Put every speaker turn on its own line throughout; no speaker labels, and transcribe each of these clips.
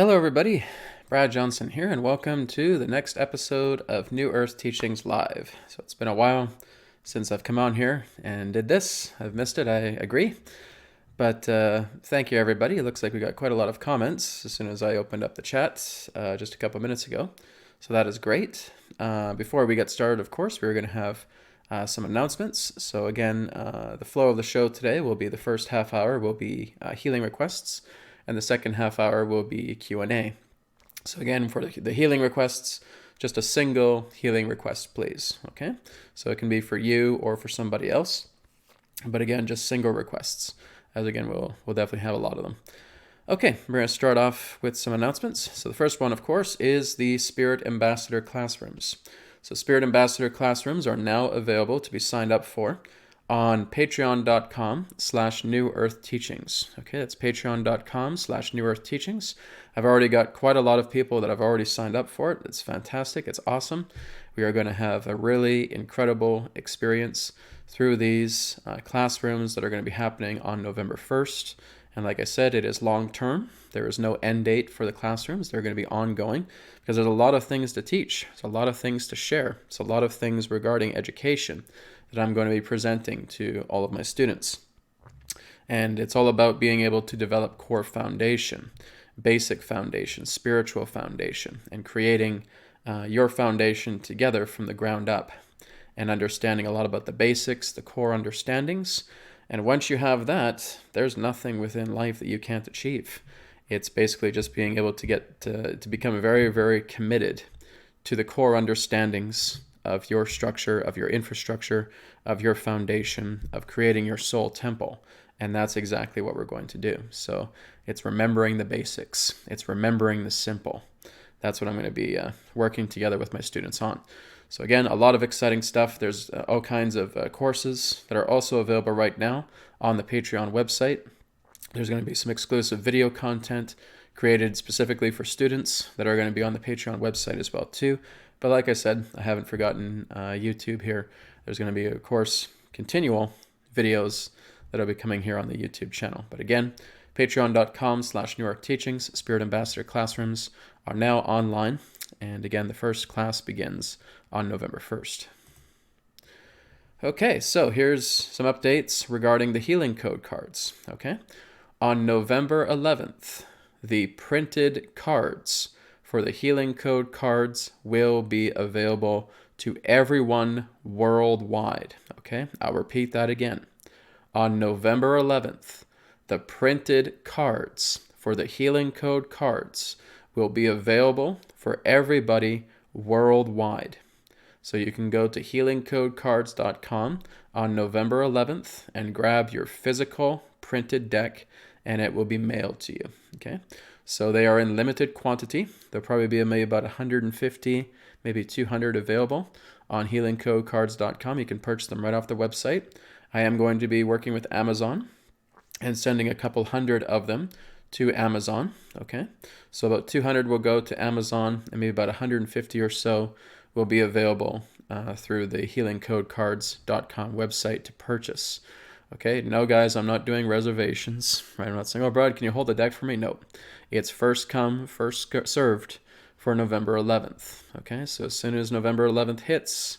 Hello, everybody. Brad Johnson here, and welcome to the next episode of New Earth Teachings Live. So it's been a while since I've come on here and did this. I've missed it, I agree. But thank you, everybody. It looks like we got quite a lot of comments as soon as I opened up the chat just a couple minutes ago. So that is great. Before we get started, of course, we're going to have some announcements. So again, the flow of the show today will be the first half hour will be healing requests, and the second half hour will be Q&A. So again, for the healing requests, just a single healing request, please. Okay, so it can be for you or for somebody else, but again, just single requests. As again, we'll definitely have a lot of them. Okay, we're going to start off with some announcements. So the first one, of course, is the Spirit Ambassador Classrooms. So Spirit Ambassador Classrooms are now available to be signed up for on patreon.com/New Earth Teachings. Okay, that's patreon.com/New Earth Teachings. I've already got quite a lot of people that have already signed up for it. It's fantastic. It's awesome. We are going to have a really incredible experience through these classrooms that are going to be happening on November 1st. And like I said, it is long term. There is no end date for the classrooms. They're going to be ongoing because there's a lot of things to teach. There's a lot of things to share. It's a lot of things regarding education that I'm going to be presenting to all of my students. And it's all about being able to develop core foundation, basic foundation, spiritual foundation, and creating your foundation together from the ground up and understanding a lot about the basics, the core understandings. And once you have that, there's nothing within life that you can't achieve. It's basically just being able to get to become very, very committed to the core understandings of your structure, of your infrastructure, of your foundation, of creating your soul temple. And that's exactly what we're going to do. So it's remembering the basics. It's remembering the simple. That's what I'm going to be working together with my students on. So again, a lot of exciting stuff. There's all kinds of courses that are also available right now on the Patreon website. There's going to be some exclusive video content created specifically for students that are going to be on the Patreon website as well too. But like I said, I haven't forgotten YouTube here. There's going to be, of course, continual videos that will be coming here on the YouTube channel. But again, patreon.com/New York Teachings, Spirit Ambassador Classrooms are now online. And again, the first class begins on November 1st. Okay, so here's some updates regarding the healing code cards. Okay, on November 11th, the printed cards for the healing code cards will be available to everyone worldwide. Okay, I'll repeat that again. On November 11th, the printed cards for the healing code cards will be available for everybody worldwide. So you can go to healingcodecards.com on November 11th and grab your physical printed deck, and it will be mailed to you. Okay, so they are in limited quantity. There'll probably be maybe about 150, maybe 200 available on healingcodecards.com. You can purchase them right off the website. I am going to be working with Amazon and sending a couple hundred of them to Amazon. Okay, so about 200 will go to Amazon, and maybe about 150 or so will be available through the healingcodecards.com website to purchase. Okay, no guys, I'm not doing reservations, right? I'm not saying, oh Brad, can you hold the deck for me? No, it's first come, first served for November 11th. Okay, so as soon as November 11th hits,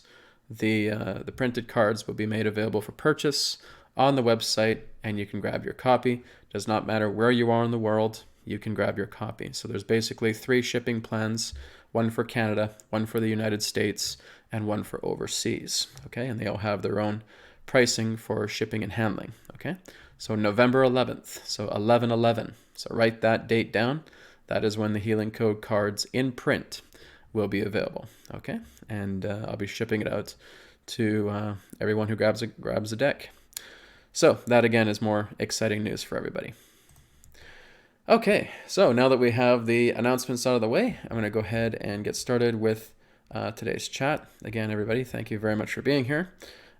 the printed cards will be made available for purchase on the website, and you can grab your copy. Does not matter where you are in the world, you can grab your copy. So there's basically 3 shipping plans, one for Canada, one for the United States, and one for overseas. Okay, and they all have their own pricing for shipping and handling. Okay, so November 11th, so 11/11. So write that date down. That is when the healing code cards in print will be available. Okay, and I'll be shipping it out to everyone who grabs a deck. So that again is more exciting news for everybody. Okay, so now that we have the announcements out of the way, I'm going to go ahead and get started with today's chat. Again, everybody, thank you very much for being here.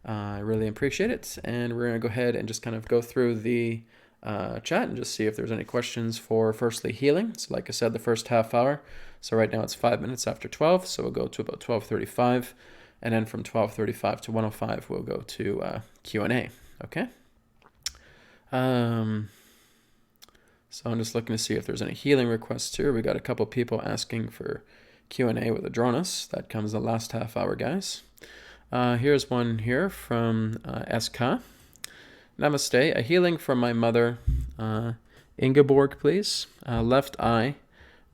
I really appreciate it. And we're going to go ahead and just kind of go through the chat and just see if there's any questions for firstly healing. So like I said, the first half hour. So right now it's 5 minutes after 12. So we'll go to about 12:35. And then from 12:35 to 1:05, we'll go to Q&A. Okay. So I'm just looking to see if there's any healing requests here. We got a couple people asking for Q&A with Adronis. That comes the last half hour, guys. Here's one here from SK. Namaste. A healing from my mother, Ingeborg, please. Left eye,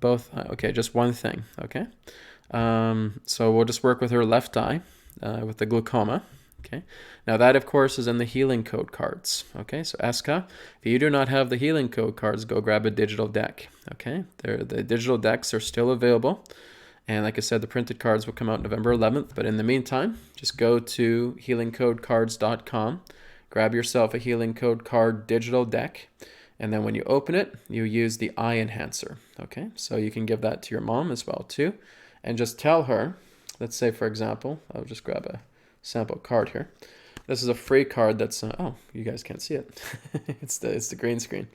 both. Okay, just one thing. Okay. So we'll just work with her left eye with the glaucoma. Okay. Now that, of course, is in the healing code cards. Okay. So Eska, if you do not have the healing code cards, go grab a digital deck. Okay. The digital decks are still available. And like I said, the printed cards will come out November 11th. But in the meantime, just go to healingcodecards.com, grab yourself a healing code card digital deck. And then when you open it, you use the eye enhancer. Okay. So you can give that to your mom as well, too. And just tell her, let's say, for example, I'll just grab a sample card here. This is a free card that's, oh, you guys can't see it. it's the green screen.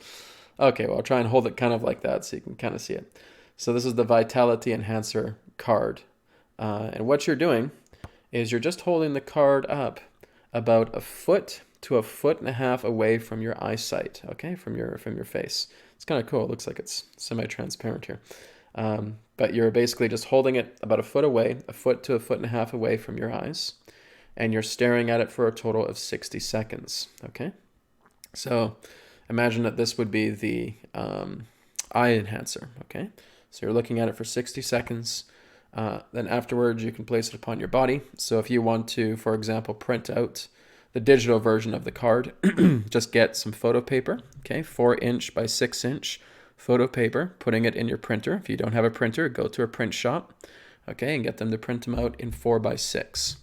Okay, well, I'll try and hold it kind of like that so you can kind of see it. So this is the Vitality Enhancer card. And what you're doing is you're just holding the card up about 1 foot to 1.5 feet away from your eyesight, okay, from your face. It's kind of cool. It looks like it's semi-transparent here. But you're basically just holding it about 1 foot away, 1 foot to 1.5 feet away from your eyes, and you're staring at it for a total of 60 seconds, okay? So imagine that this would be the eye enhancer, okay? So you're looking at it for 60 seconds. Then afterwards, you can place it upon your body. So if you want to, for example, print out the digital version of the card, just get some photo paper, okay, 4-inch by 6-inch photo paper, putting it in your printer. If you don't have a printer, go to a print shop, okay, and get them to print them out in 4x6.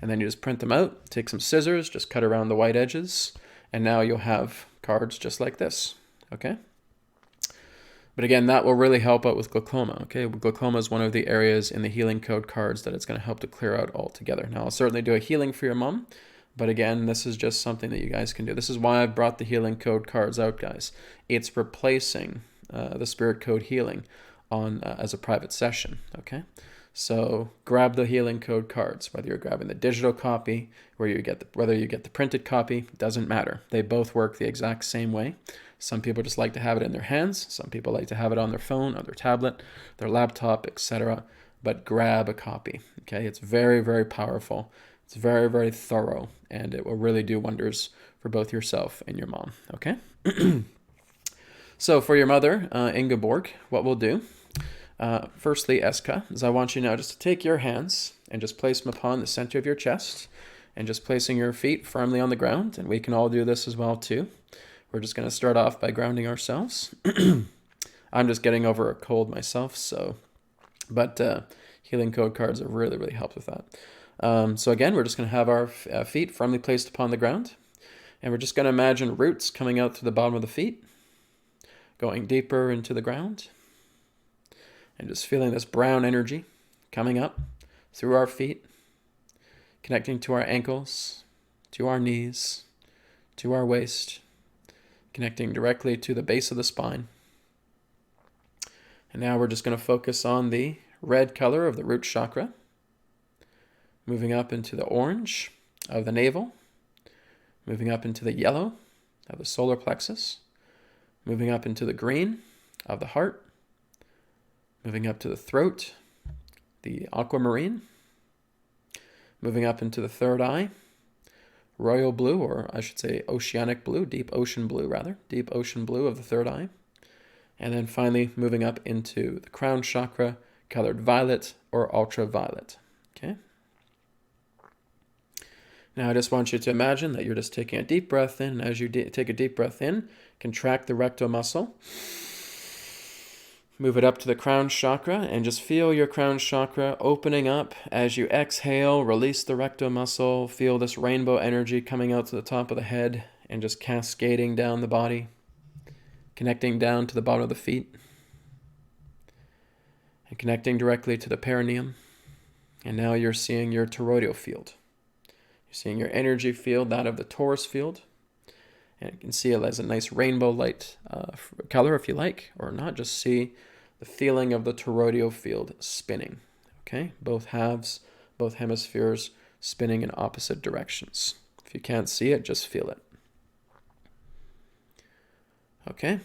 And then you just print them out, take some scissors, just cut around the white edges, and now you'll have cards just like this, okay? But again, that will really help out with glaucoma, okay? Glaucoma is one of the areas in the healing code cards that it's going to help to clear out altogether. Now, I'll certainly do a healing for your mom, but again, this is just something that you guys can do. This is why I've brought the healing code cards out, guys. It's replacing the spirit code healing on as a private session, okay? So grab the healing code cards, whether you're grabbing the digital copy, whether you get the printed copy, doesn't matter. They both work the exact same way. Some people just like to have it in their hands. Some people like to have it on their phone, on their tablet, their laptop, etc. But grab a copy, okay? It's very, very powerful. It's very, very thorough, and it will really do wonders for both yourself and your mom, okay? So for your mother, Ingeborg, what we'll do, firstly, Eska, is I want you now just to take your hands and just place them upon the center of your chest and just placing your feet firmly on the ground. And we can all do this as well, too. We're just going to start off by grounding ourselves. I'm just getting over a cold myself, but healing code cards have really, really helped with that. So again, we're just going to have our feet firmly placed upon the ground. And we're just going to imagine roots coming out through the bottom of the feet, going deeper into the ground. And just feeling this brown energy coming up through our feet, connecting to our ankles, to our knees, to our waist, connecting directly to the base of the spine. And now we're just going to focus on the red color of the root chakra, moving up into the orange of the navel, moving up into the yellow of the solar plexus, moving up into the green of the heart, moving up to the throat, the aquamarine, moving up into the third eye, royal blue, or I should say oceanic blue, deep ocean blue of the third eye. And then finally moving up into the crown chakra, colored violet or ultraviolet, okay? Now I just want you to imagine that you're just taking a deep breath in. As you take a deep breath in, contract the rectal muscle. Move it up to the crown chakra and just feel your crown chakra opening up. As you exhale, release the rectal muscle. Feel this rainbow energy coming out to the top of the head and just cascading down the body, connecting down to the bottom of the feet and connecting directly to the perineum. And now you're seeing your toroidal field. You're seeing your energy field, that of the torus field. And you can see it as a nice rainbow light color if you like, or not. Just see the feeling of the toroidal field spinning, okay? Both halves, both hemispheres spinning in opposite directions. If you can't see it, just feel it. Okay,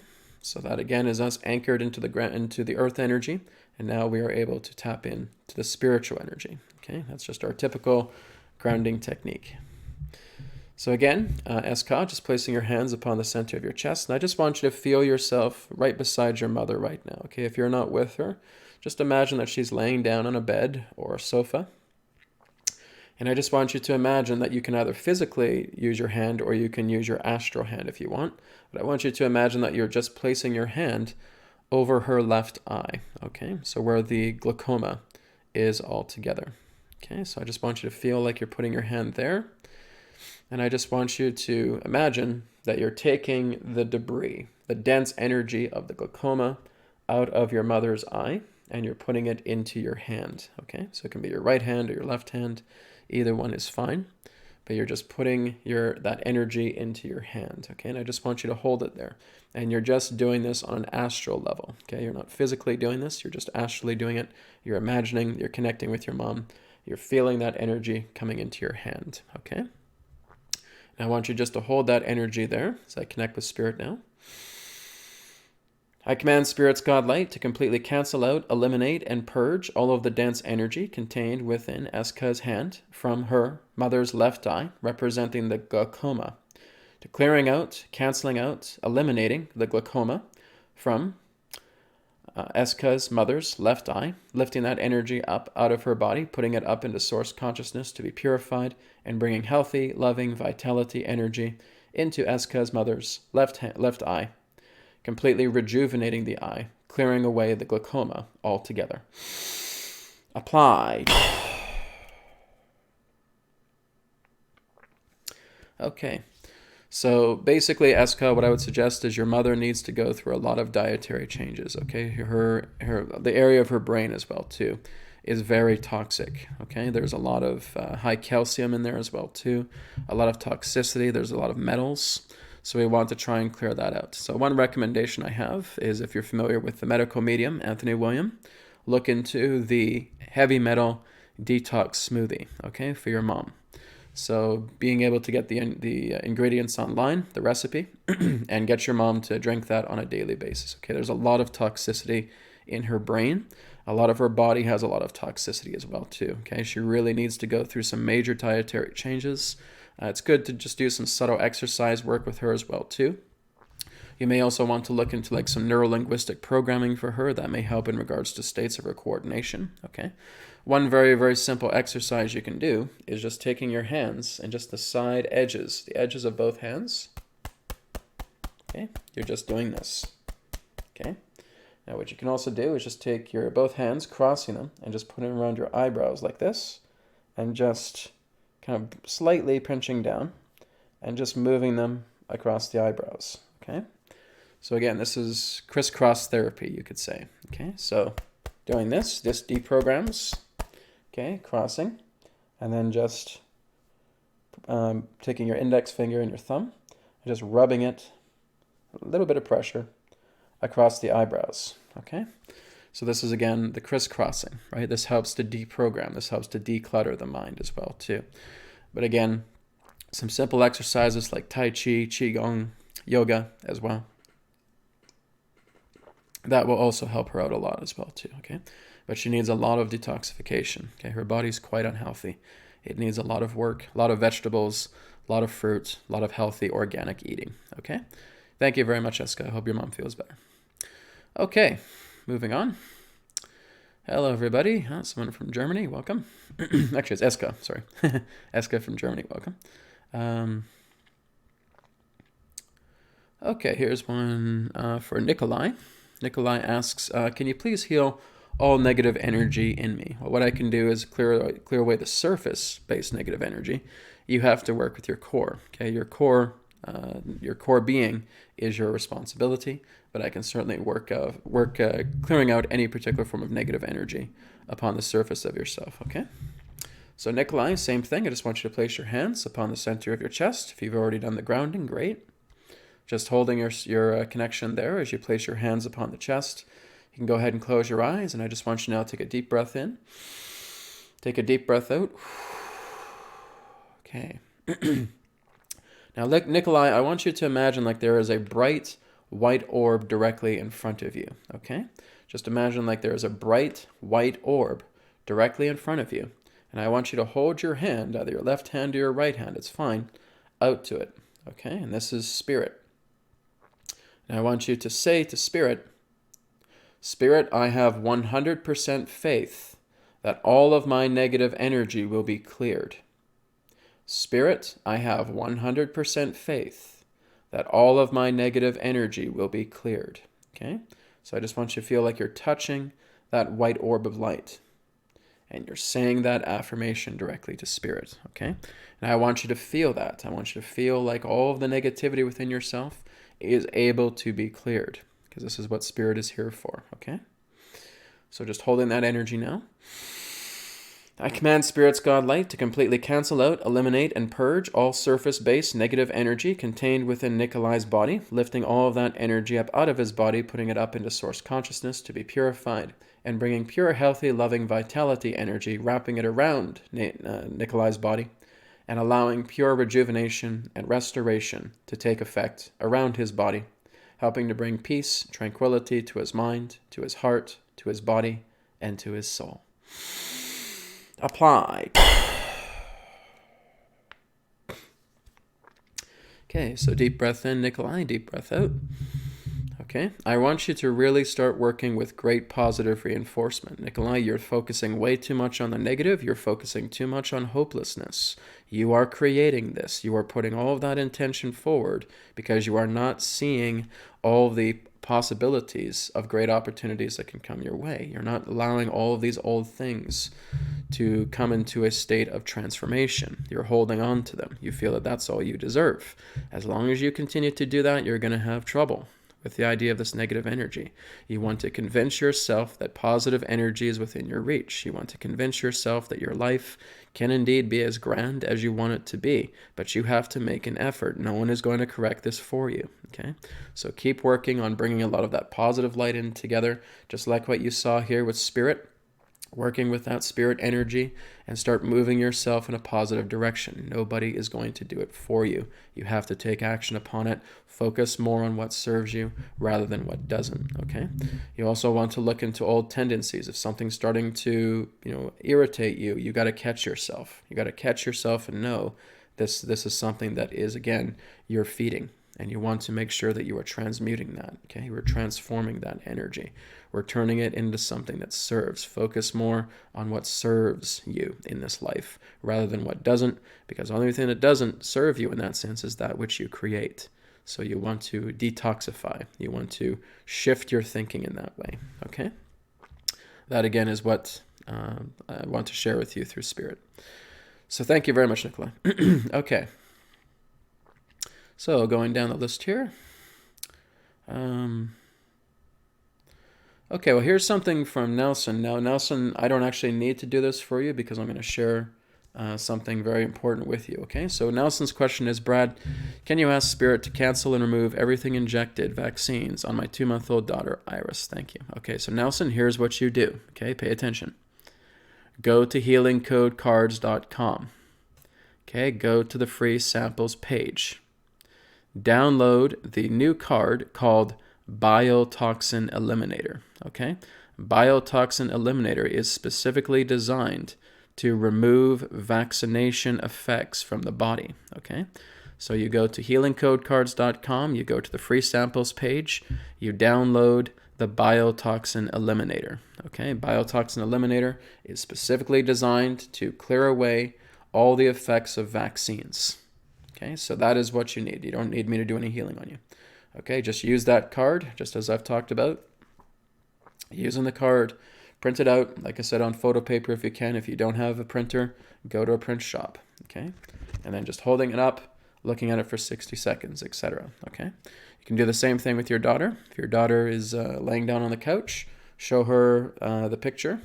So that again is us anchored into the ground, into the earth energy, and now we are able to tap in to the spiritual energy. Okay, that's just our typical grounding technique. So again, Eska, just placing your hands upon the center of your chest, and I just want you to feel yourself right beside your mother right now. Okay, if you're not with her, just imagine that she's laying down on a bed or a sofa. And I just want you to imagine that you can either physically use your hand or you can use your astral hand if you want. But I want you to imagine that you're just placing your hand over her left eye, okay? So where the glaucoma is all together. Okay, so I just want you to feel like you're putting your hand there. And I just want you to imagine that you're taking the debris, the dense energy of the glaucoma out of your mother's eye, and you're putting it into your hand, okay? So it can be your right hand or your left hand. Either one is fine, but you're just putting that energy into your hand, okay? And I just want you to hold it there. And you're just doing this on an astral level, okay? You're not physically doing this. You're just astrally doing it. You're imagining, you're connecting with your mom. You're feeling that energy coming into your hand, okay? And I want you just to hold that energy there as I connect with Spirit now. I command Spirit's God Light to completely cancel out, eliminate, and purge all of the dense energy contained within Eska's hand from her mother's left eye, representing the glaucoma, to clearing out, canceling out, eliminating the glaucoma from Eska's mother's left eye, lifting that energy up out of her body, putting it up into source consciousness to be purified, and bringing healthy, loving, vitality energy into Eska's mother's left eye, completely rejuvenating the eye, clearing away the glaucoma altogether. Applied. Okay. So basically, Eska, what I would suggest is your mother needs to go through a lot of dietary changes, okay? The area of her brain as well, too, is very toxic, okay? There's a lot of high calcium in there as well, too. A lot of toxicity. There's a lot of metals. So we want to try and clear that out. So one recommendation I have is, if you're familiar with the medical medium, Anthony William, look into the heavy metal detox smoothie, okay, for your mom. So being able to get the ingredients online, the recipe, and get your mom to drink that on a daily basis. Okay, there's a lot of toxicity in her brain. A lot of her body has a lot of toxicity as well too. Okay, she really needs to go through some major dietary changes. It's good to just do some subtle exercise work with her as well too. You may also want to look into like some neuro-linguistic programming for her that may help in regards to states of her coordination. Okay. One very, very simple exercise you can do is just taking your hands and just the side edges, the edges of both hands. Okay, you're just doing this. Okay, now what you can also do is just take your both hands, crossing them, and just put them around your eyebrows like this, and just kind of slightly pinching down, and just moving them across the eyebrows. Okay, so again, this is crisscross therapy, you could say. Okay, so doing this deprograms. Okay, crossing, and then just taking your index finger and your thumb, and just rubbing it, a little bit of pressure, across the eyebrows, okay? So this is, again, the crisscrossing, right? This helps to deprogram. This helps to declutter the mind as well, too. But again, some simple exercises like Tai Chi, Qigong, yoga as well. That will also help her out a lot as well, too, okay? But she needs a lot of detoxification. Okay, her body's quite unhealthy. It needs a lot of work, a lot of vegetables, a lot of fruit, a lot of healthy organic eating. Okay, thank you very much, Eska. I hope your mom feels better. Okay, moving on. Hello, everybody. Someone from Germany, welcome. Actually, it's Eska. Sorry, Eska from Germany, welcome. Okay, here's one for Nikolai. Nikolai asks, can you please heal all negative energy in me? Well, what I can do is clear away the surface-based negative energy. You have to work with your core. Okay, your core being is your responsibility. But I can certainly work clearing out any particular form of negative energy upon the surface of yourself. Okay. So Nikolai, same thing. I just want you to place your hands upon the center of your chest. If you've already done the grounding, great. Just holding your connection there as you place your hands upon the chest. You can go ahead and close your eyes, and I just want you now to take a deep breath in. Take a deep breath out. Okay. Now, Nikolai, I want you to imagine like there is a bright white orb directly in front of you, okay? Just imagine like there is a bright white orb directly in front of you, and I want you to hold your hand, either your left hand or your right hand, it's fine, out to it, okay? And this is spirit. And I want you to say to spirit, Spirit, I have 100% faith that all of my negative energy will be cleared. Spirit, I have 100% faith that all of my negative energy will be cleared. Okay? So I just want you to feel like you're touching that white orb of light. And you're saying that affirmation directly to Spirit. Okay? And I want you to feel that. I want you to feel like all of the negativity within yourself is able to be cleared. Because this is what Spirit is here for. Okay? So just holding that energy now. I command Spirit's God light to completely cancel out, eliminate, and purge all surface-based negative energy contained within Nikolai's body, lifting all of that energy up out of his body, putting it up into source consciousness to be purified, and bringing pure, healthy, loving vitality energy, wrapping it around Nikolai's body, and allowing pure rejuvenation and restoration to take effect around his body, helping to bring peace, tranquility to his mind, to his heart, to his body, and to his soul. Apply. Okay, so deep breath in, Nikolai, deep breath out. Okay, I want you to really start working with great positive reinforcement. Nikolai, you're focusing way too much on the negative. You're focusing too much on hopelessness. You are creating this. You are putting all of that intention forward because you are not seeing all the possibilities of great opportunities that can come your way. You're not allowing all of these old things to come into a state of transformation. You're holding on to them. You feel that that's all you deserve. As long as you continue to do that, you're going to have trouble with the idea of this negative energy. You want to convince yourself that positive energy is within your reach. You want to convince yourself that your life can indeed be as grand as you want it to be, but you have to make an effort. No one is going to correct this for you, okay? So keep working on bringing a lot of that positive light in together, just like what you saw here with Spirit. Working with that spirit energy and start moving yourself in a positive direction. Nobody is going to do it for you. You have to take action upon it. Focus more on what serves you rather than what doesn't, okay? You also want to look into old tendencies. If something's starting to, irritate you, you got to catch yourself. You got to catch yourself and know this is something that is, again, you're feeding. And you want to make sure that you are transmuting that, okay? We're transforming that energy. We're turning it into something that serves. Focus more on what serves you in this life rather than what doesn't, because the only thing that doesn't serve you in that sense is that which you create. So you want to detoxify. You want to shift your thinking in that way, okay? That, again, is what I want to share with you through Spirit. So thank you very much, Nikolai. Okay. So going down the list here. Okay, well, here's something from Nelson. Now, Nelson, I don't actually need to do this for you because I'm going to share something very important with you, okay? So Nelson's question is, Brad, can you ask Spirit to cancel and remove everything injected vaccines on my 2-month-old daughter, Iris? Thank you. Okay, so Nelson, here's what you do, okay? Pay attention. Go to healingcodecards.com. Okay, go to the free samples page. Download the new card called Biotoxin Eliminator, okay? Biotoxin Eliminator is specifically designed to remove vaccination effects from the body, okay? So you go to healingcodecards.com, you go to the free samples page, you download the Biotoxin Eliminator, okay? Biotoxin Eliminator is specifically designed to clear away all the effects of vaccines. Okay, so that is what you need. You don't need me to do any healing on you. Okay, just use that card, just as I've talked about. Using the card, print it out, like I said, on photo paper if you can. If you don't have a printer, go to a print shop. Okay, and then just holding it up, looking at it for 60 seconds, etc. Okay, you can do the same thing with your daughter. If your daughter is laying down on the couch, show her the picture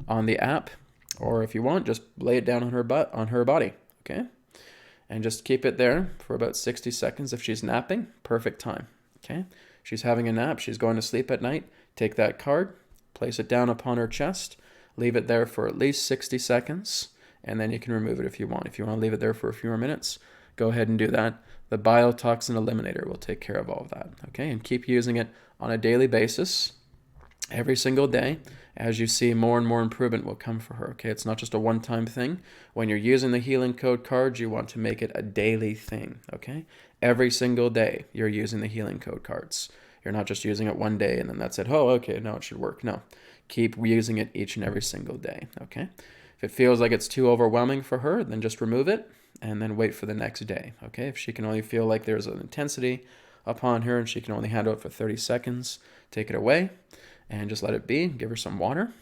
on the app, or if you want, just lay it down on her body. Okay. And just keep it there for about 60 seconds. If she's napping, perfect time, okay? She's having a nap, she's going to sleep at night, take that card, place it down upon her chest, leave it there for at least 60 seconds, and then you can remove it if you want. If you want to leave it there for a few more minutes, go ahead and do that. The biotoxin eliminator will take care of all of that, okay? And keep using it on a daily basis, every single day. As you see, more and more improvement will come for her, okay? It's not just a one-time thing. When you're using the healing code cards, you want to make it a daily thing, okay? Every single day, you're using the healing code cards. You're not just using it one day and then that's it. Oh, okay, now it should work. No, keep using it each and every single day, okay? If it feels like it's too overwhelming for her, then just remove it and then wait for the next day, okay? If she can only feel like there's an intensity upon her and she can only handle it for 30 seconds, take it away and just let it be. Give her some water,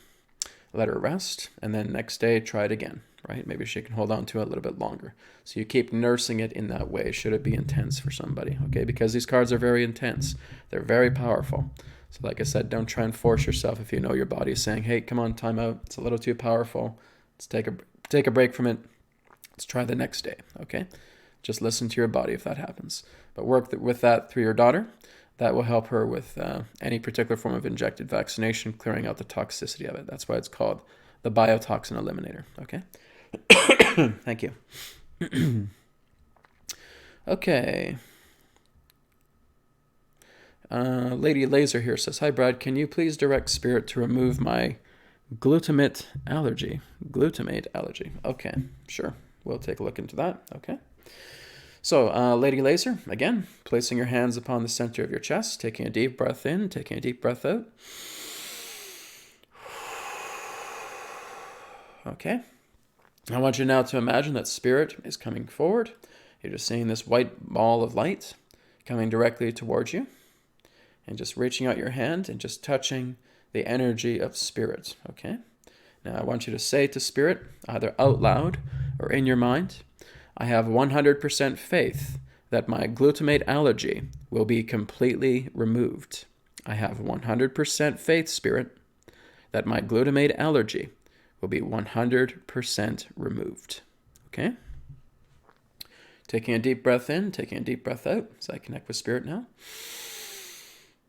let her rest, and then next day try it again, right? Maybe she can hold on to it a little bit longer. So you keep nursing it in that way should it be intense for somebody, okay? Because these cards are very intense. They're very powerful. So like I said, don't try and force yourself if you know your body is saying, hey, come on, time out. It's a little too powerful. Let's take a break from it. Let's try the next day, okay? Just listen to your body if that happens. But work with that through your daughter. That will help her with any particular form of injected vaccination, clearing out the toxicity of it. That's why it's called the biotoxin eliminator, okay? Thank you. Okay. Lady Laser here says, hi, Brad. Can you please direct Spirit to remove my glutamate allergy? Glutamate allergy. Okay, sure. We'll take a look into that, okay? So, Lady Laser, again, placing your hands upon the center of your chest, taking a deep breath in, taking a deep breath out. Okay. I want you now to imagine that Spirit is coming forward. You're just seeing this white ball of light coming directly towards you. And just reaching out your hand and just touching the energy of Spirit, okay? Now, I want you to say to Spirit, either out loud or in your mind, I have 100% faith that my glutamate allergy will be completely removed. I have 100% faith, Spirit, that my glutamate allergy will be 100% removed. Okay? Taking a deep breath in, taking a deep breath out as I connect with Spirit now.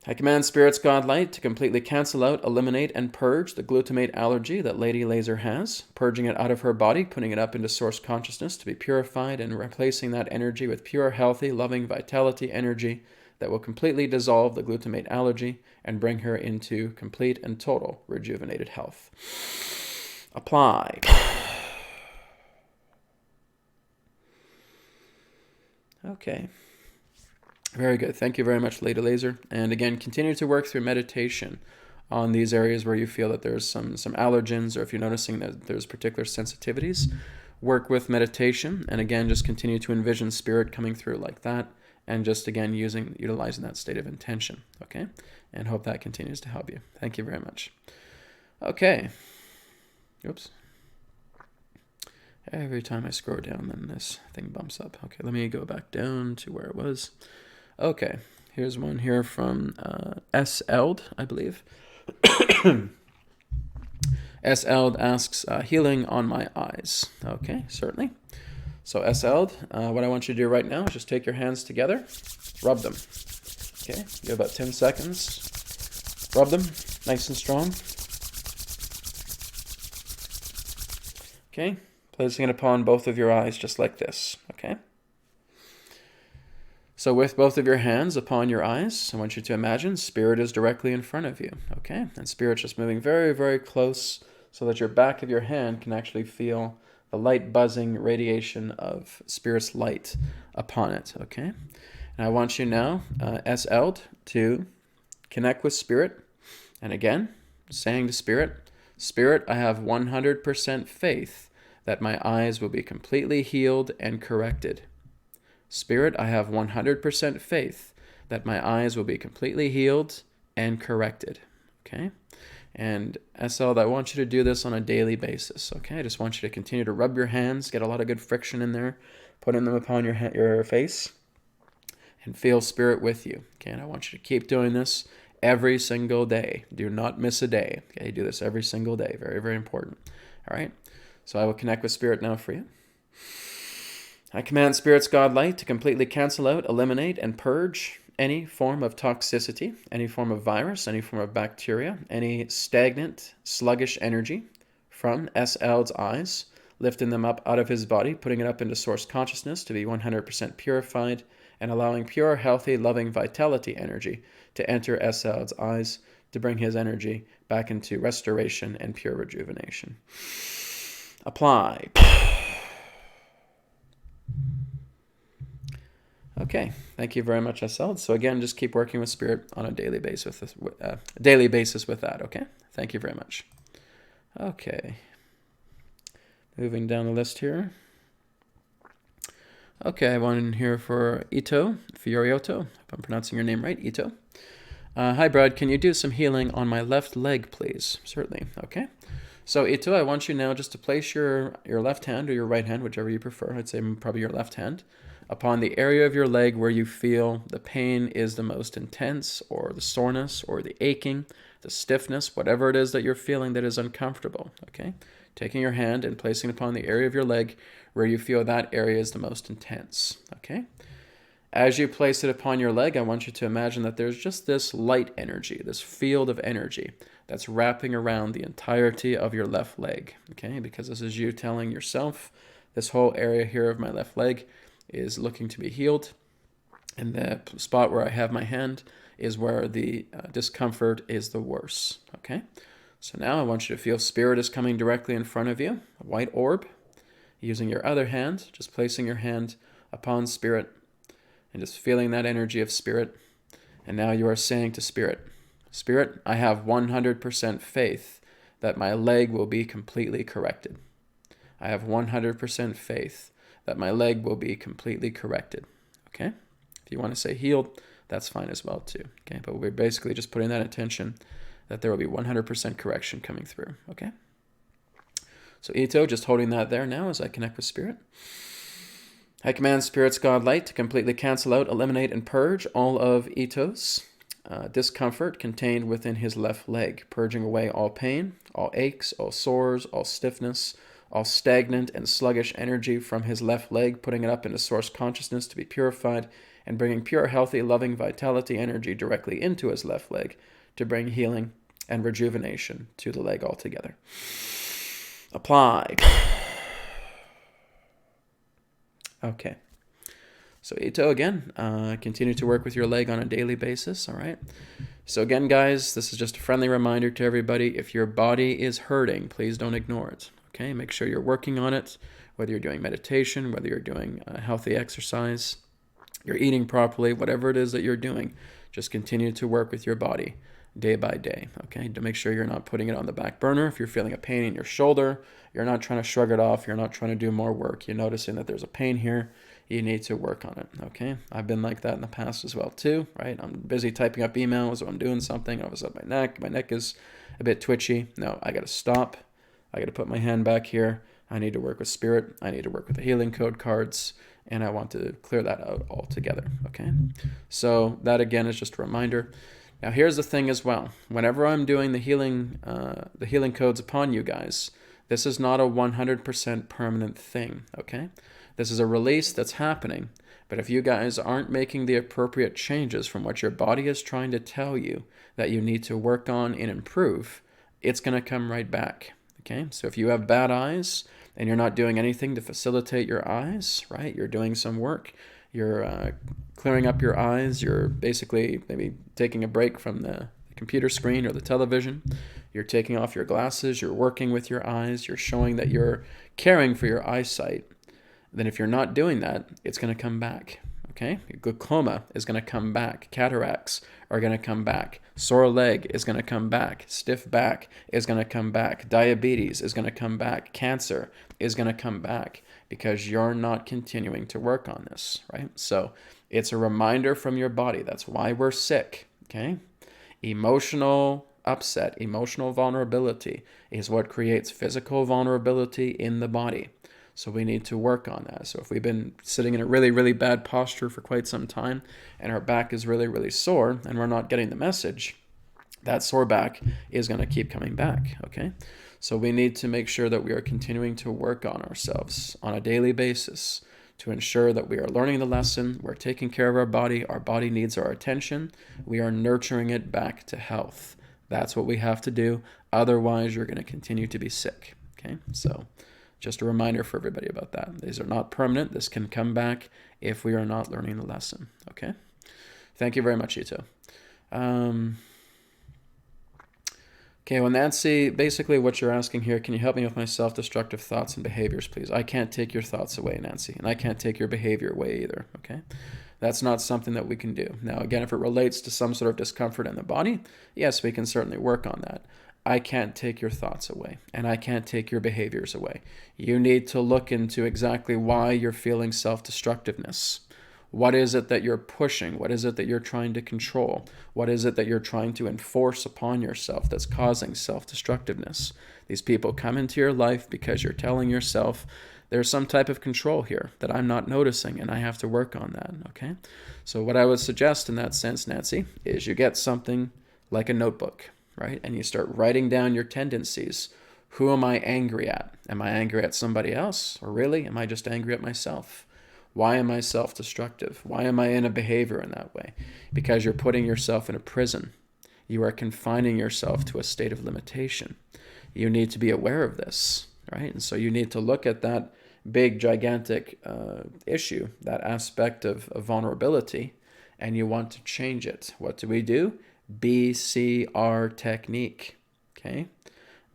I command Spirit's God Light to completely cancel out, eliminate, and purge the glutamate allergy that Lady Laser has, purging it out of her body, putting it up into source consciousness to be purified, and replacing that energy with pure, healthy, loving vitality energy that will completely dissolve the glutamate allergy and bring her into complete and total rejuvenated health. Apply. Okay. Very good. Thank you very much, Lady Laser. And again, continue to work through meditation on these areas where you feel that there's some allergens, or if you're noticing that there's particular sensitivities, work with meditation. And again, just continue to envision Spirit coming through like that. And just again, utilizing that state of intention. Okay? And hope that continues to help you. Thank you very much. Okay. Oops. Every time I scroll down, then this thing bumps up. Okay, let me go back down to where it was. Okay, here's one here from S. Eld, I believe. S. Eld asks, healing on my eyes. Okay, certainly. So S. Eld, what I want you to do right now is just take your hands together, rub them. Okay, give about 10 seconds. Rub them, nice and strong. Okay, placing it upon both of your eyes just like this, okay? So with both of your hands upon your eyes, I want you to imagine Spirit is directly in front of you, okay? And Spirit's just moving very, very close so that your back of your hand can actually feel the light buzzing radiation of Spirit's light upon it, okay? And I want you now, S. Eld, to connect with Spirit. And again, saying to Spirit, Spirit, I have 100% faith that my eyes will be completely healed and corrected. Spirit, I have 100% faith that my eyes will be completely healed and corrected. Okay? And SL, I want you to do this on a daily basis. Okay? I just want you to continue to rub your hands, get a lot of good friction in there, putting them upon your face, and feel Spirit with you. Okay? And I want you to keep doing this every single day. Do not miss a day. Okay? Do this every single day. Very, very important. All right? So I will connect with Spirit now for you. I command Spirit's God Light to completely cancel out, eliminate, and purge any form of toxicity, any form of virus, any form of bacteria, any stagnant, sluggish energy from S. Eld's eyes, lifting them up out of his body, putting it up into source consciousness to be 100% purified, and allowing pure, healthy, loving vitality energy to enter Esaud's eyes to bring his energy back into restoration and pure rejuvenation. Apply. Okay, thank you very much, Esaud. So again, just keep working with spirit on a daily basis with that, okay? Thank you very much. Okay. Moving down the list here. Okay, I want in here for Ito Fiorioto, if I'm pronouncing your name right, Ito. Hi, Brad. Can you do some healing on my left leg, please? Certainly. Okay. So, Ito, I want you now just to place your left hand or your right hand, whichever you prefer. I'd say probably your left hand, upon the area of your leg where you feel the pain is the most intense, or the soreness, or the aching, the stiffness, whatever it is that you're feeling that is uncomfortable. Okay. Taking your hand and placing it upon the area of your leg where you feel that area is the most intense. Okay. As you place it upon your leg, I want you to imagine that there's just this light energy, this field of energy that's wrapping around the entirety of your left leg, okay? Because this is you telling yourself, this whole area here of my left leg is looking to be healed, and the spot where I have my hand is where the discomfort is the worst, okay? So now I want you to feel spirit is coming directly in front of you, a white orb. Using your other hand, just placing your hand upon spirit, and just feeling that energy of spirit. And now you are saying to spirit, Spirit, I have 100% faith that my leg will be completely corrected. I have 100% faith that my leg will be completely corrected. Okay? If you want to say healed, that's fine as well too. Okay? But we're basically just putting that intention that there will be 100% correction coming through. Okay? So Ito, just holding that there now as I connect with spirit. I command Spirit's God Light to completely cancel out, eliminate, and purge all of Ito's discomfort contained within his left leg, purging away all pain, all aches, all sores, all stiffness, all stagnant and sluggish energy from his left leg, putting it up into source consciousness to be purified, and bringing pure, healthy, loving vitality energy directly into his left leg to bring healing and rejuvenation to the leg altogether. Apply. Okay. So Ito, again, continue to work with your leg on a daily basis, all right? So again, guys, this is just a friendly reminder to everybody. If your body is hurting, please don't ignore it, okay? Make sure you're working on it, whether you're doing meditation, whether you're doing healthy exercise, you're eating properly, whatever it is that you're doing, just continue to work with your body day by day, okay? To make sure you're not putting it on the back burner. If you're feeling a pain in your shoulder, you're not trying to shrug it off. You're not trying to do more work. You're noticing that there's a pain here. You need to work on it, okay? I've been like that in the past as well too, right? I'm busy typing up emails or I'm doing something. All of a sudden my neck is a bit twitchy. No, I got to stop. I got to put my hand back here. I need to work with spirit. I need to work with the healing code cards, and I want to clear that out altogether, okay? So that again is just a reminder. Now here's the thing as well. Whenever I'm doing the healing codes upon you guys, this is not a 100% permanent thing, okay? This is a release that's happening, but if you guys aren't making the appropriate changes from what your body is trying to tell you that you need to work on and improve, it's going to come right back, okay? So if you have bad eyes and you're not doing anything to facilitate your eyes, right? You're doing some work, you're clearing up your eyes, you're basically maybe taking a break from the computer screen or the television, you're taking off your glasses, you're working with your eyes, you're showing that you're caring for your eyesight, then if you're not doing that, it's going to come back, okay? Glaucoma is going to come back. Cataracts are going to come back. Sore leg is going to come back. Stiff back is going to come back. Diabetes is going to come back. Cancer is going to come back because you're not continuing to work on this, right? So it's a reminder from your body. That's why we're sick, okay? Emotional upset, emotional vulnerability is what creates physical vulnerability in the body. So we need to work on that. So if we've been sitting in a really, really bad posture for quite some time and our back is really, really sore and we're not getting the message, that sore back is going to keep coming back, okay? So we need to make sure that we are continuing to work on ourselves on a daily basis to ensure that we are learning the lesson, we're taking care of our body needs our attention, we are nurturing it back to health. That's what we have to do. Otherwise, you're going to continue to be sick, okay? So Just a reminder for everybody about that. These are not permanent. This can come back if we are not learning the lesson. Okay? Thank you very much, Ito. Okay, well, Nancy, basically what you're asking here, can you help me with my self-destructive thoughts and behaviors, please? I can't take your thoughts away, Nancy, and I can't take your behavior away either, okay? That's not something that we can do. Now, again, if it relates to some sort of discomfort in the body, yes, we can certainly work on that. I can't take your thoughts away, and I can't take your behaviors away. You need to look into exactly why you're feeling self-destructiveness. What is it that you're pushing? What is it that you're trying to control? What is it that you're trying to enforce upon yourself that's causing self-destructiveness? These people come into your life because you're telling yourself there's some type of control here that I'm not noticing, and I have to work on that, okay? So what I would suggest in that sense, Nancy, is you get something like a notebook, right? And you start writing down your tendencies. Who am I angry at? Am I angry at somebody else? Or really, am I just angry at myself? Why am I self-destructive? Why am I in a behavior in that way? Because you're putting yourself in a prison. You are confining yourself to a state of limitation. You need to be aware of this, right? And so you need to look at that big, gigantic issue, that aspect of vulnerability, and you want to change it. What do we do? BCR technique, okay?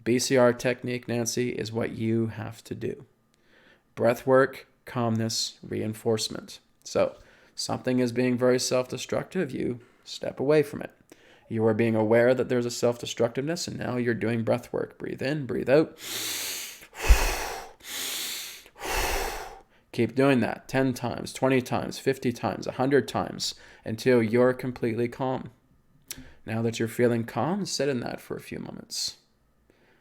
BCR technique, Nancy, is what you have to do. Breath work, calmness, reinforcement. So something is being very self-destructive, you step away from it. You are being aware that there's a self-destructiveness, and now you're doing breath work. Breathe in, breathe out. Keep doing that 10 times, 20 times, 50 times, 100 times until you're completely calm. Now that you're feeling calm, sit in that for a few moments.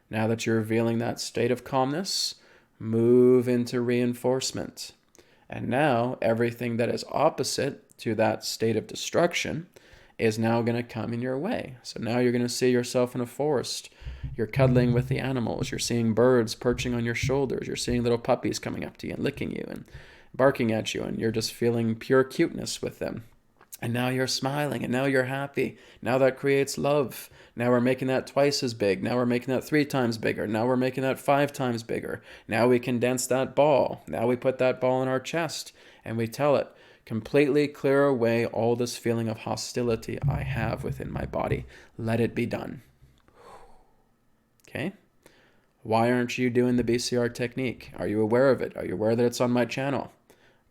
Now that you're feeling that state of calmness, move into reinforcement. And now everything that is opposite to that state of destruction is now going to come in your way. So now you're going to see yourself in a forest. You're cuddling with the animals. You're seeing birds perching on your shoulders. You're seeing little puppies coming up to you and licking you and barking at you. And you're just feeling pure cuteness with them. And now you're smiling, and now you're happy. Now that creates love. Now we're making that twice as big. Now we're making that 3 times bigger. Now we're making that 5 times bigger. Now we condense that ball. Now we put that ball in our chest, and we tell it, completely clear away all this feeling of hostility I have within my body. Let it be done. Okay? Why aren't you doing the BCR technique? Are you aware of it? Are you aware that it's on my channel?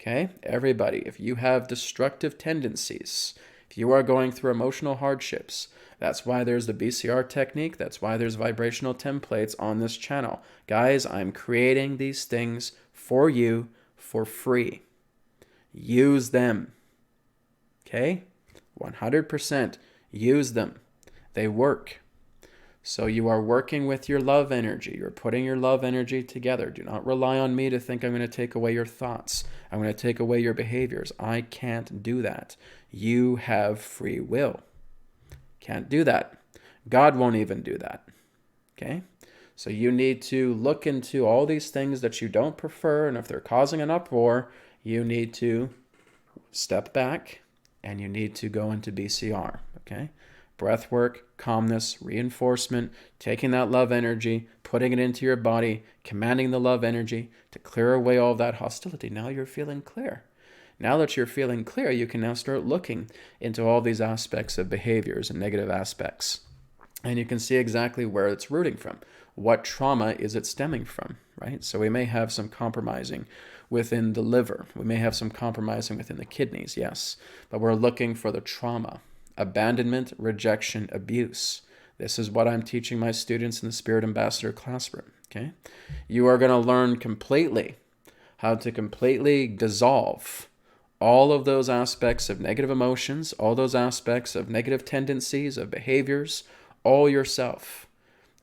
Okay, everybody, if you have destructive tendencies, if you are going through emotional hardships, that's why there's the BCR technique. That's why there's vibrational templates on this channel. Guys, I'm creating these things for you for free. Use them. Okay, 100% use them. They work. So you are working with your love energy. You're putting your love energy together. Do not rely on me to think I'm going to take away your thoughts. I'm going to take away your behaviors. I can't do that. You have free will. Can't do that. God won't even do that. Okay? So you need to look into all these things that you don't prefer, and if they're causing an uproar, you need to step back and you need to go into BCR. Okay? Breath work, calmness, reinforcement, taking that love energy, putting it into your body, commanding the love energy to clear away all that hostility. Now you're feeling clear. Now that you're feeling clear, you can now start looking into all these aspects of behaviors and negative aspects. And you can see exactly where it's rooting from. What trauma is it stemming from, right? So we may have some compromising within the liver. We may have some compromising within the kidneys, yes. But we're looking for the trauma. Abandonment, rejection, abuse. This is what I'm teaching my students in the Spirit Ambassador classroom, okay? You are going to learn completely how to completely dissolve all of those aspects of negative emotions, all those aspects of negative tendencies, of behaviors, all yourself.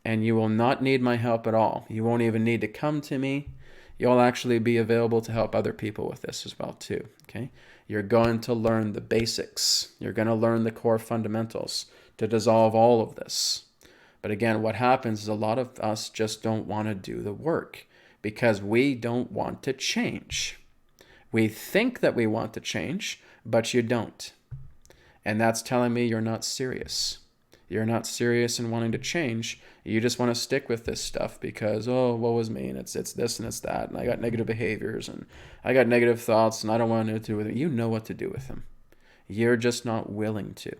And you will not need my help at all. You won't even need to come to me. You'll actually be available to help other people with this as well too, okay? You're going to learn the basics. You're going to learn the core fundamentals to dissolve all of this. But again, what happens is a lot of us just don't want to do the work because we don't want to change. We think that we want to change, but you don't. And that's telling me you're not serious. You're not serious in wanting to change. You just want to stick with this stuff because, oh, woe is me, and it's this and it's that, and I got negative behaviors, and I got negative thoughts, and I don't want to know what to do with it. You know what to do with them. You're just not willing to,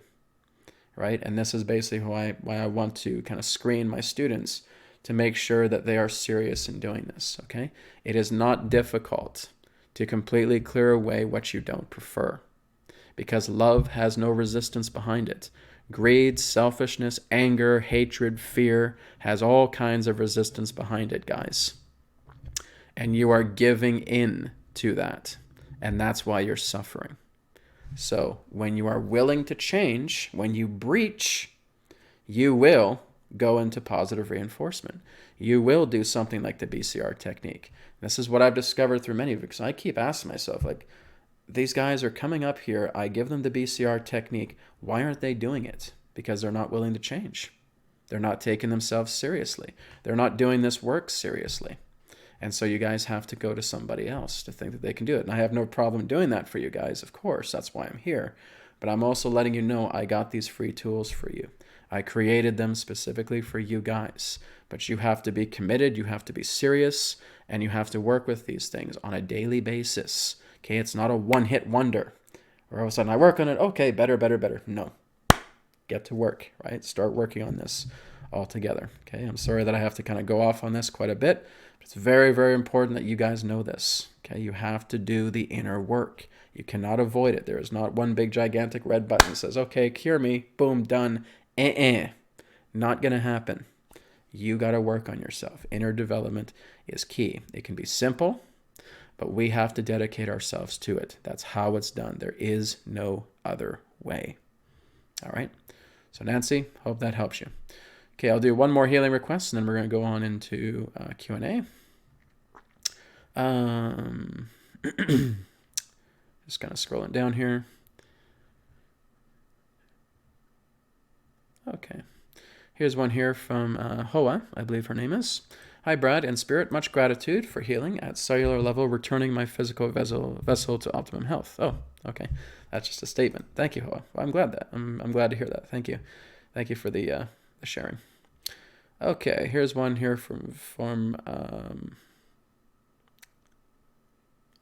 right? And this is basically why I want to kind of screen my students to make sure that they are serious in doing this, okay? It is not difficult to completely clear away what you don't prefer because love has no resistance behind it. Greed, selfishness, anger, hatred, fear has all kinds of resistance behind it, guys. And you are giving in to that, and that's why you're suffering. So when you are willing to change, when you breach, you will go into positive reinforcement. You will do something like the BCR technique. This is what I've discovered through many of it, because I keep asking myself, like, these guys are coming up here, I give them the BCR technique, why aren't they doing it? Because they're not willing to change. They're not taking themselves seriously. They're not doing this work seriously. And so you guys have to go to somebody else to think that they can do it. And I have no problem doing that for you guys, of course. That's why I'm here. But I'm also letting you know I got these free tools for you. I created them specifically for you guys. But you have to be committed, you have to be serious, and you have to work with these things on a daily basis. Okay, it's not a one-hit wonder. Or all of a sudden I work on it, okay, better. No. Get to work, right? Start working on this all together. Okay, I'm sorry that I have to kind of go off on this quite a bit. But it's very, very important that you guys know this. Okay, you have to do the inner work. You cannot avoid it. There is not one big gigantic red button that says, okay, cure me, boom, done. Not going to happen. You got to work on yourself. Inner development is key. It can be simple, but we have to dedicate ourselves to it. That's how it's done. There is no other way. All right. So Nancy, hope that helps you. Okay, I'll do one more healing request, and then we're going to go on into Q&A. Just kind of scrolling down here. Okay. Here's one here from Hoa, I believe her name is. Hi, Brad and Spirit. Much gratitude for healing at cellular level, returning my physical vessel to optimum health. Oh, okay. That's just a statement. Thank you, Hoa. Well, I'm glad to hear that. Thank you. Thank you for the sharing. Okay, here's one here from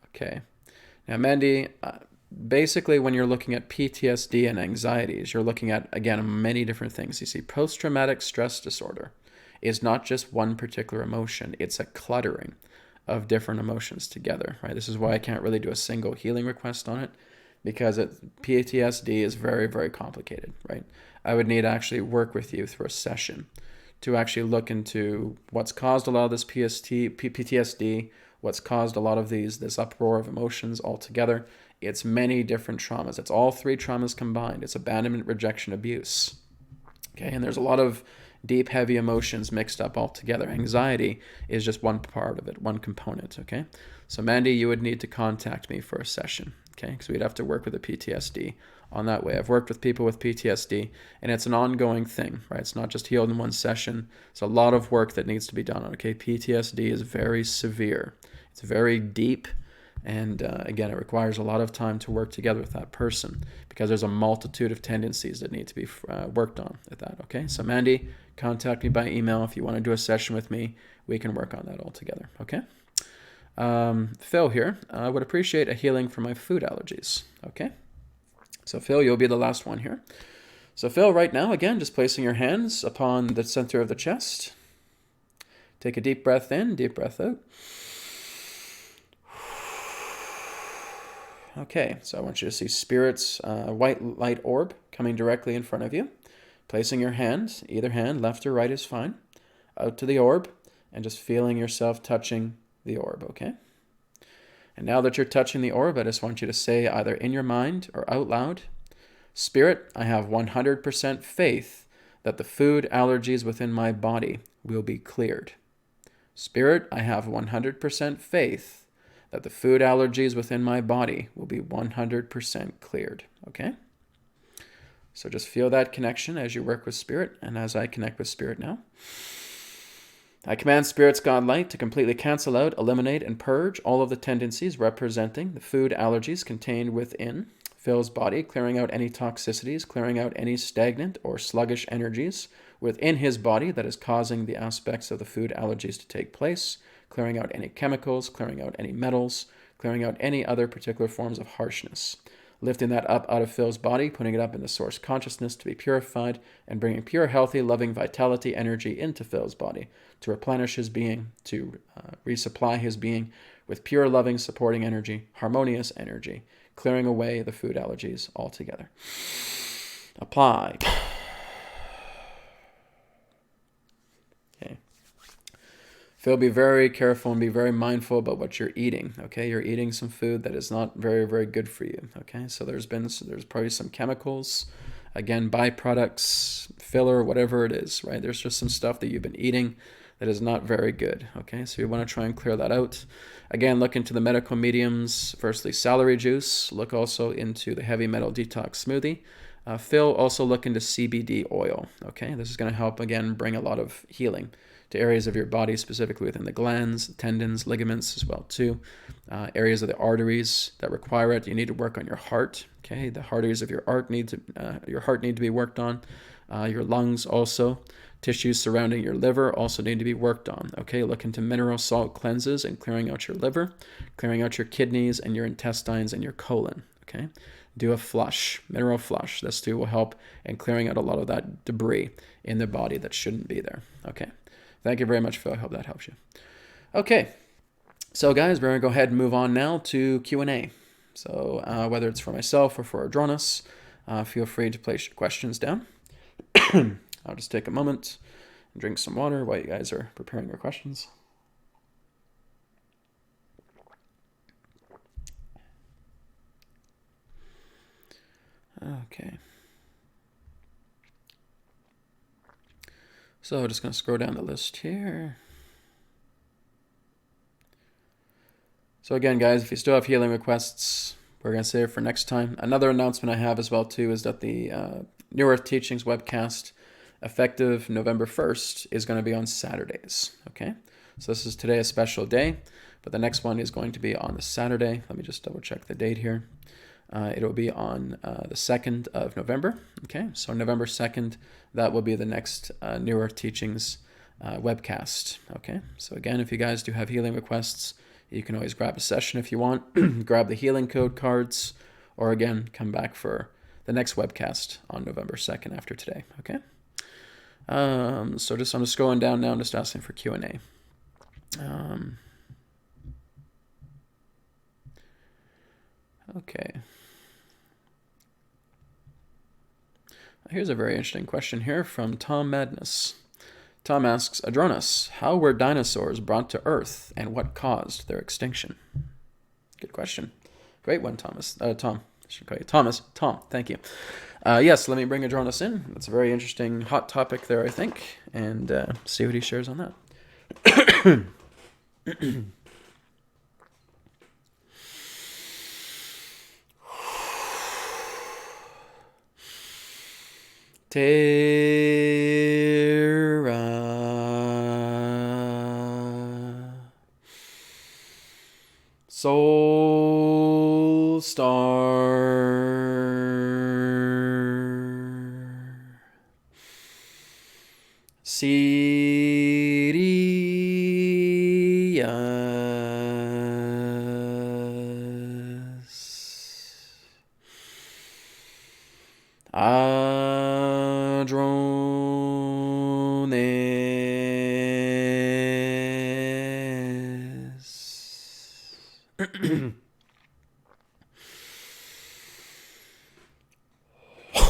okay. Now, Mandy, basically when you're looking at PTSD and anxieties, you're looking at, again, many different things. You see, post-traumatic stress disorder is not just one particular emotion. It's a cluttering of different emotions together, right? This is why I can't really do a single healing request on it, because PTSD is very, very complicated, right? I would need to actually work with you through a session to actually look into what's caused a lot of this PTSD, what's caused a lot of this uproar of emotions altogether. It's many different traumas. It's all three traumas combined. It's abandonment, rejection, abuse. Okay, and there's a lot of deep, heavy emotions mixed up all together. Anxiety is just one part of it, one component, okay? So Mandy, you would need to contact me for a session, okay? Because we'd have to work with the PTSD on that way. I've worked with people with PTSD, and it's an ongoing thing, right? It's not just healed in one session. It's a lot of work that needs to be done, okay? PTSD is very severe. It's very deep, and again, it requires a lot of time to work together with that person because there's a multitude of tendencies that need to be worked on at that, okay? So Mandy, contact me by email if you want to do a session with me. We can work on that all together, okay? Phil here, I would appreciate a healing for my food allergies, okay? So Phil, you'll be the last one here. So Phil, right now, again, just placing your hands upon the center of the chest. Take a deep breath in, deep breath out. Okay, so I want you to see Spirit's white light orb coming directly in front of you. Placing your hands, either hand, left or right is fine, out to the orb, and just feeling yourself touching the orb, okay? And now that you're touching the orb, I just want you to say either in your mind or out loud, Spirit, I have 100% faith that the food allergies within my body will be cleared. Spirit, I have 100% faith that the food allergies within my body will be 100% cleared, okay? So just feel that connection as you work with Spirit and as I connect with Spirit now. I command Spirit's God light to completely cancel out, eliminate, and purge all of the tendencies representing the food allergies contained within Phil's body, clearing out any toxicities, clearing out any stagnant or sluggish energies within his body that is causing the aspects of the food allergies to take place, clearing out any chemicals, clearing out any metals, clearing out any other particular forms of harshness. Lifting that up out of Phil's body, putting it up in the source consciousness to be purified, and bringing pure, healthy, loving vitality energy into Phil's body to replenish his being, to resupply his being with pure, loving, supporting energy, harmonious energy, clearing away the food allergies altogether. Apply. Okay. Phil, be very careful and be very mindful about what you're eating. Okay, you're eating some food that is not very, very good for you. Okay, so there's probably some chemicals, again, byproducts, filler, whatever it is, right? There's just some stuff that you've been eating that is not very good. Okay, so you want to try and clear that out. Again, look into the medical mediums. Firstly, celery juice. Look also into the heavy metal detox smoothie. Phil, also look into CBD oil. Okay, this is going to help, again, bring a lot of healing to areas of your body, specifically within the glands, tendons, ligaments as well too. Areas of the arteries that require it. You need to work on your heart. Okay, the arteries of your heart need to be worked on. Your lungs also. Tissues surrounding your liver also need to be worked on. Okay, look into mineral salt cleanses and clearing out your liver, clearing out your kidneys and your intestines and your colon. Okay, do a flush, mineral flush. This too will help in clearing out a lot of that debris in the body that shouldn't be there. Okay. Thank you very much, Phil. I hope that helps you. Okay, so guys, we're going to go ahead and move on now to Q&A. So whether it's for myself or for Adronis, feel free to place your questions down. I'll just take a moment and drink some water while you guys are preparing your questions. Okay. So just going to scroll down the list here. So again, guys, if you still have healing requests, we're going to save it for next time. Another announcement I have as well, too, is that the New Earth Teachings webcast, effective November 1st, is going to be on Saturdays. Okay? So this is today a special day, but the next one is going to be on the Saturday. Let me just double check the date here. It'll be on the 2nd of November. Okay, so November 2nd, that will be the next New Earth Teachings webcast. Okay, so again, if you guys do have healing requests, you can always grab a session if you want, grab the healing code cards, or again, come back for the next webcast on November 2nd after today. Okay, so I'm just scrolling down now, just asking for Q&A. Okay. Here's a very interesting question here from Tom Madness. Tom asks, Adronis, how were dinosaurs brought to Earth and what caused their extinction? Good question. Great one, Thomas. Tom. I should call you Thomas. Tom, thank you. Yes, let me bring Adronis in. That's a very interesting hot topic there, I think, and see what he shares on that. Terra Soul Star Sirius Adronis.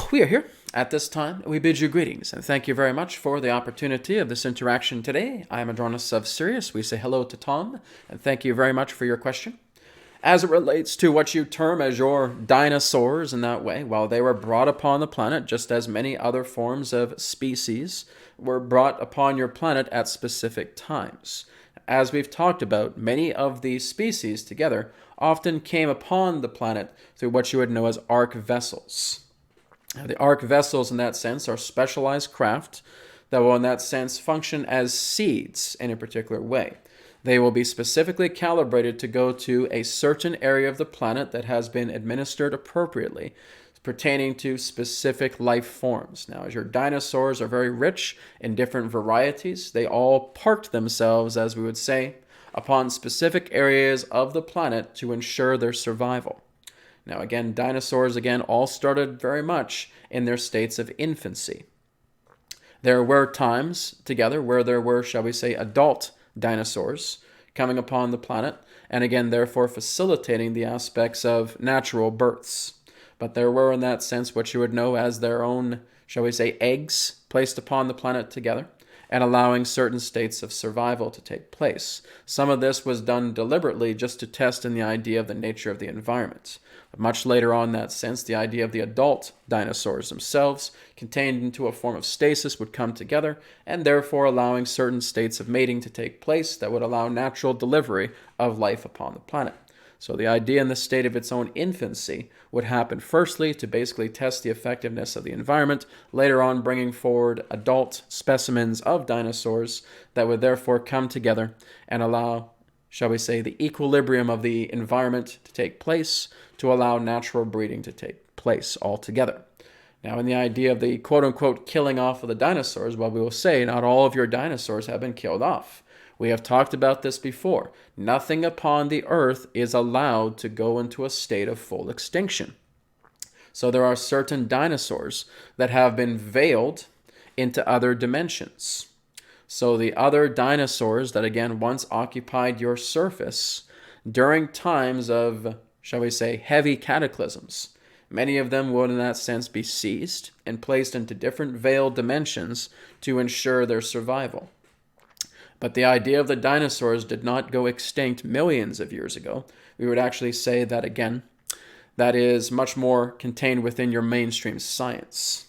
We are here at this time. We bid you greetings and thank you very much for the opportunity of this interaction today. I am Adronis of Sirius. We say hello to Tom and thank you very much for your question. As it relates to what you term as your dinosaurs in that way, well, they were brought upon the planet just as many other forms of species were brought upon your planet at specific times. As we've talked about, many of these species together often came upon the planet through what you would know as ark vessels. Now, the ark vessels in that sense are specialized craft that will in that sense function as seeds in a particular way. They will be specifically calibrated to go to a certain area of the planet that has been administered appropriately, pertaining to specific life forms. Now, as your dinosaurs are very rich in different varieties, they all parked themselves, as we would say, upon specific areas of the planet to ensure their survival. Now, again, dinosaurs, all started very much in their states of infancy. There were times together where there were, shall we say, adult dinosaurs coming upon the planet, and again, therefore facilitating the aspects of natural births. But there were, in that sense, what you would know as their own, shall we say, eggs placed upon the planet together, and allowing certain states of survival to take place. Some of this was done deliberately just to test in the idea of the nature of the environment. But much later on, in that sense, the idea of the adult dinosaurs themselves, contained into a form of stasis, would come together, and therefore allowing certain states of mating to take place that would allow natural delivery of life upon the planet. So the idea in the state of its own infancy would happen firstly to basically test the effectiveness of the environment, later on bringing forward adult specimens of dinosaurs that would therefore come together and allow, shall we say, the equilibrium of the environment to take place to allow natural breeding to take place altogether. Now, in the idea of the quote-unquote killing off of the dinosaurs, well, we will say not all of your dinosaurs have been killed off. We have talked about this before. Nothing upon the earth is allowed to go into a state of full extinction. So there are certain dinosaurs that have been veiled into other dimensions. So the other dinosaurs that, again, once occupied your surface during times of, shall we say, heavy cataclysms, many of them would in that sense be seized and placed into different veiled dimensions to ensure their survival. But the idea of the dinosaurs did not go extinct millions of years ago. We would actually say that, again, that is much more contained within your mainstream science.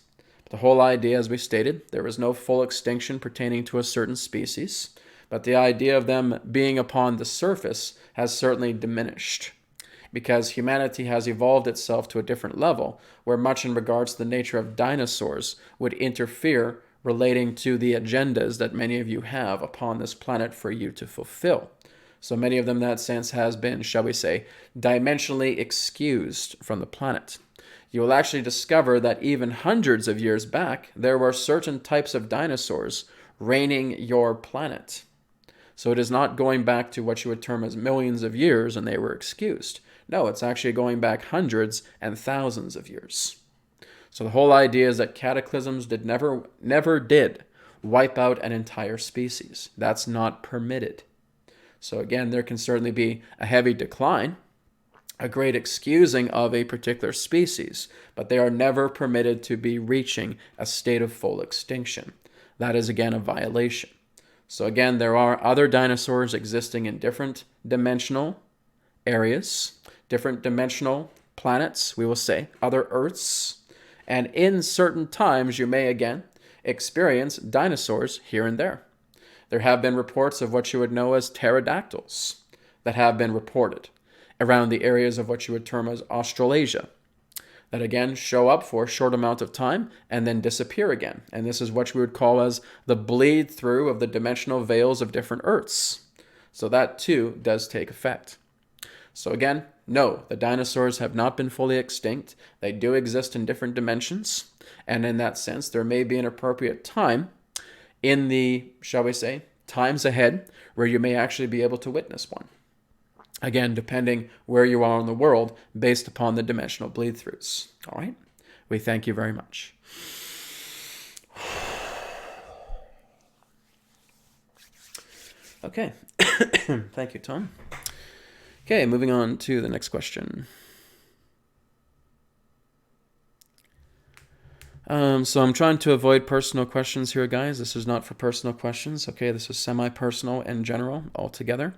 The whole idea, as we stated, there was no full extinction pertaining to a certain species, but the idea of them being upon the surface has certainly diminished, because humanity has evolved itself to a different level, where much in regards to the nature of dinosaurs would interfere relating to the agendas that many of you have upon this planet for you to fulfill. So many of them, in that sense, has been, shall we say, dimensionally excused from the planet. You will actually discover that even hundreds of years back, there were certain types of dinosaurs reigning your planet. So it is not going back to what you would term as millions of years and they were excused. No, it's actually going back hundreds and thousands of years. So the whole idea is that cataclysms never did wipe out an entire species. That's not permitted. So again, there can certainly be a heavy decline, a great excusing of a particular species, but they are never permitted to be reaching a state of full extinction. That is, again, a violation. So again, there are other dinosaurs existing in different dimensional areas, different dimensional planets, we will say, other Earths. And in certain times, you may again experience dinosaurs here and there. There have been reports of what you would know as pterodactyls that have been reported around the areas of what you would term as Australasia, that again show up for a short amount of time and then disappear again. And this is what we would call as the bleed through of the dimensional veils of different Earths. So that too does take effect. So again, no, the dinosaurs have not been fully extinct. They do exist in different dimensions. And in that sense, there may be an appropriate time in the, shall we say, times ahead where you may actually be able to witness one. Again, depending where you are in the world based upon the dimensional bleed-throughs. All right? We thank you very much. Okay. Thank you, Tom. Okay, moving on to the next question. So I'm trying to avoid personal questions here, guys. This is not for personal questions, okay? This is semi-personal in general altogether.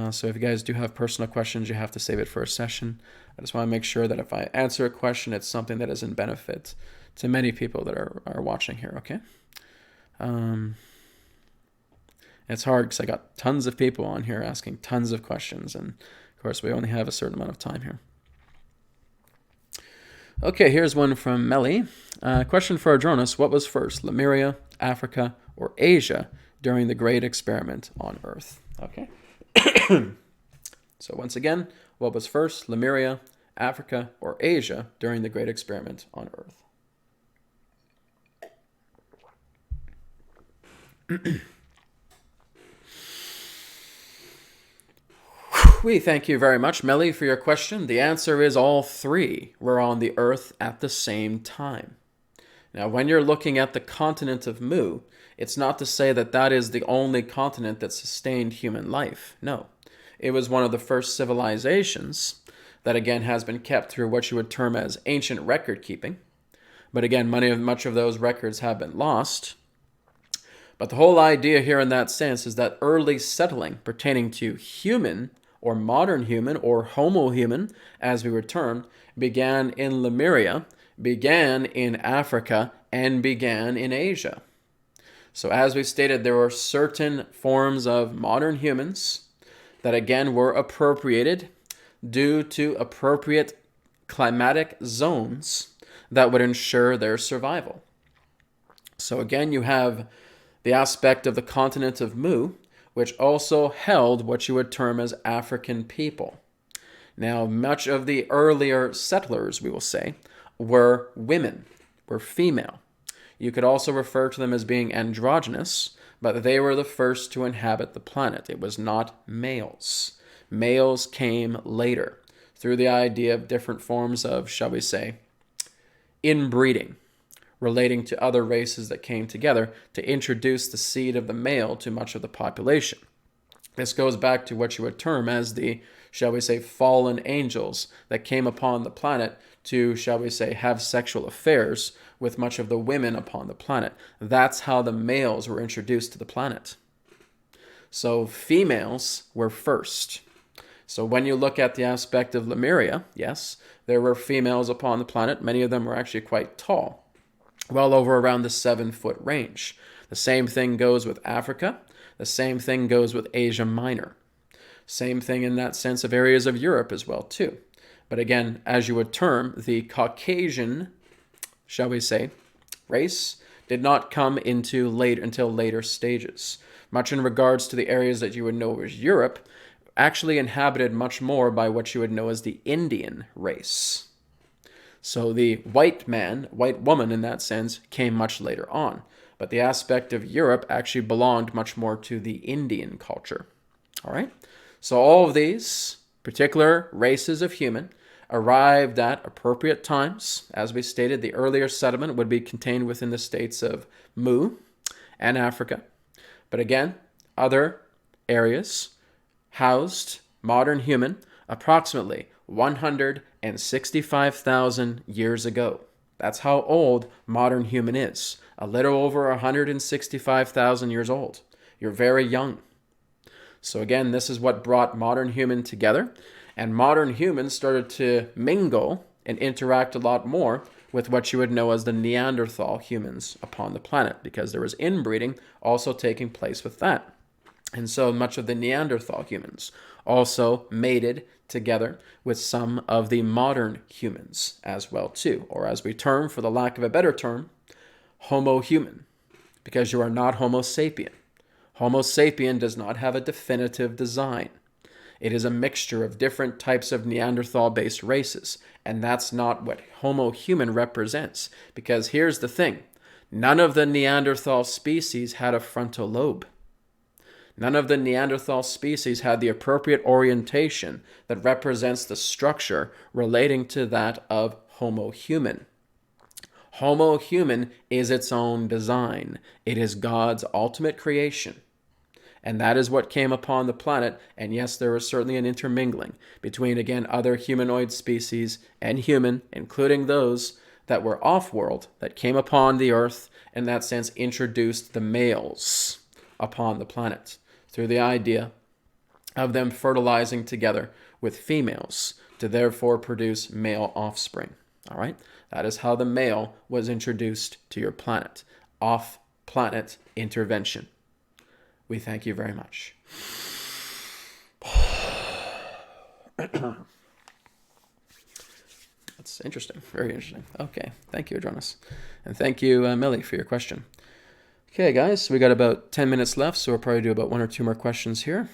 So if you guys do have personal questions, you have to save it for a session. I just want to make sure that if I answer a question, it's something that is in benefit to many people that are watching here, okay? It's hard because I got tons of people on here asking tons of questions, and of course we only have a certain amount of time here. Okay, here's one from Melly. Question for Adronis: what was first, Lemuria, Africa, or Asia during the Great Experiment on Earth? Okay, So once again, what was first, Lemuria, Africa, or Asia during the Great Experiment on Earth? We thank you very much, Melly, for your question. The answer is all three were on the Earth at the same time. Now, when you're looking at the continent of Mu, it's not to say that that is the only continent that sustained human life. No. It was one of the first civilizations that, again, has been kept through what you would term as ancient record keeping. But again, much of those records have been lost. But the whole idea here in that sense is that early settling pertaining to human or modern human or homo human, as we would term, began in Lemuria, began in Africa, and began in Asia. So as we stated, there were certain forms of modern humans that again were appropriated due to appropriate climatic zones that would ensure their survival. So again, you have the aspect of the continent of Mu, which also held what you would term as African people. Now, much of the earlier settlers, we will say, were women, were female. You could also refer to them as being androgynous, but they were the first to inhabit the planet. It was not males. Males came later through the idea of different forms of, shall we say, inbreeding, relating to other races that came together to introduce the seed of the male to much of the population. This goes back to what you would term as the, shall we say, fallen angels that came upon the planet to, shall we say, have sexual affairs with much of the women upon the planet. That's how the males were introduced to the planet. So females were first. So when you look at the aspect of Lemuria, yes, there were females upon the planet. Many of them were actually quite tall, well over around the 7-foot range. The same thing goes with Africa. The same thing goes with Asia Minor. Same thing in that sense of areas of Europe as well too. But again, as you would term, the Caucasian, shall we say, race did not come until later stages. Much in regards to the areas that you would know as Europe, actually inhabited much more by what you would know as the Indian race. So the white man, white woman in that sense, came much later on. But the aspect of Europe actually belonged much more to the Indian culture. All right? So all of these particular races of human arrived at appropriate times. As we stated, the earlier settlement would be contained within the states of Mu and Africa. But again, other areas housed modern human approximately 165,000 years ago. That's how old modern human is. A little over 165,000 years old. You're very young. So again, this is what brought modern human together. And modern humans started to mingle and interact a lot more with what you would know as the Neanderthal humans upon the planet, because there was inbreeding also taking place with that. And so much of the Neanderthal humans also mated together with some of the modern humans as well too, or as we term, for the lack of a better term, Homo human, because you are not Homo sapien. Homo sapien does not have a definitive design. It is a mixture of different types of Neanderthal-based races, and that's not what Homo human represents, because here's the thing. None of the Neanderthal species had a frontal lobe. None of the Neanderthal species had the appropriate orientation that represents the structure relating to that of Homo human. Homo human is its own design. It is God's ultimate creation. And that is what came upon the planet. And yes, there was certainly an intermingling between, again, other humanoid species and human, including those that were off-world, that came upon the earth, in that sense, introduced the males upon the planet through the idea of them fertilizing together with females to therefore produce male offspring. All right? That is how the male was introduced to your planet. Off-planet intervention. We thank you very much. That's interesting. Very interesting. Okay. Thank you, Adronis. And thank you, Millie, for your question. Okay, guys. We got about 10 minutes left, so we'll probably do about one or two more questions here.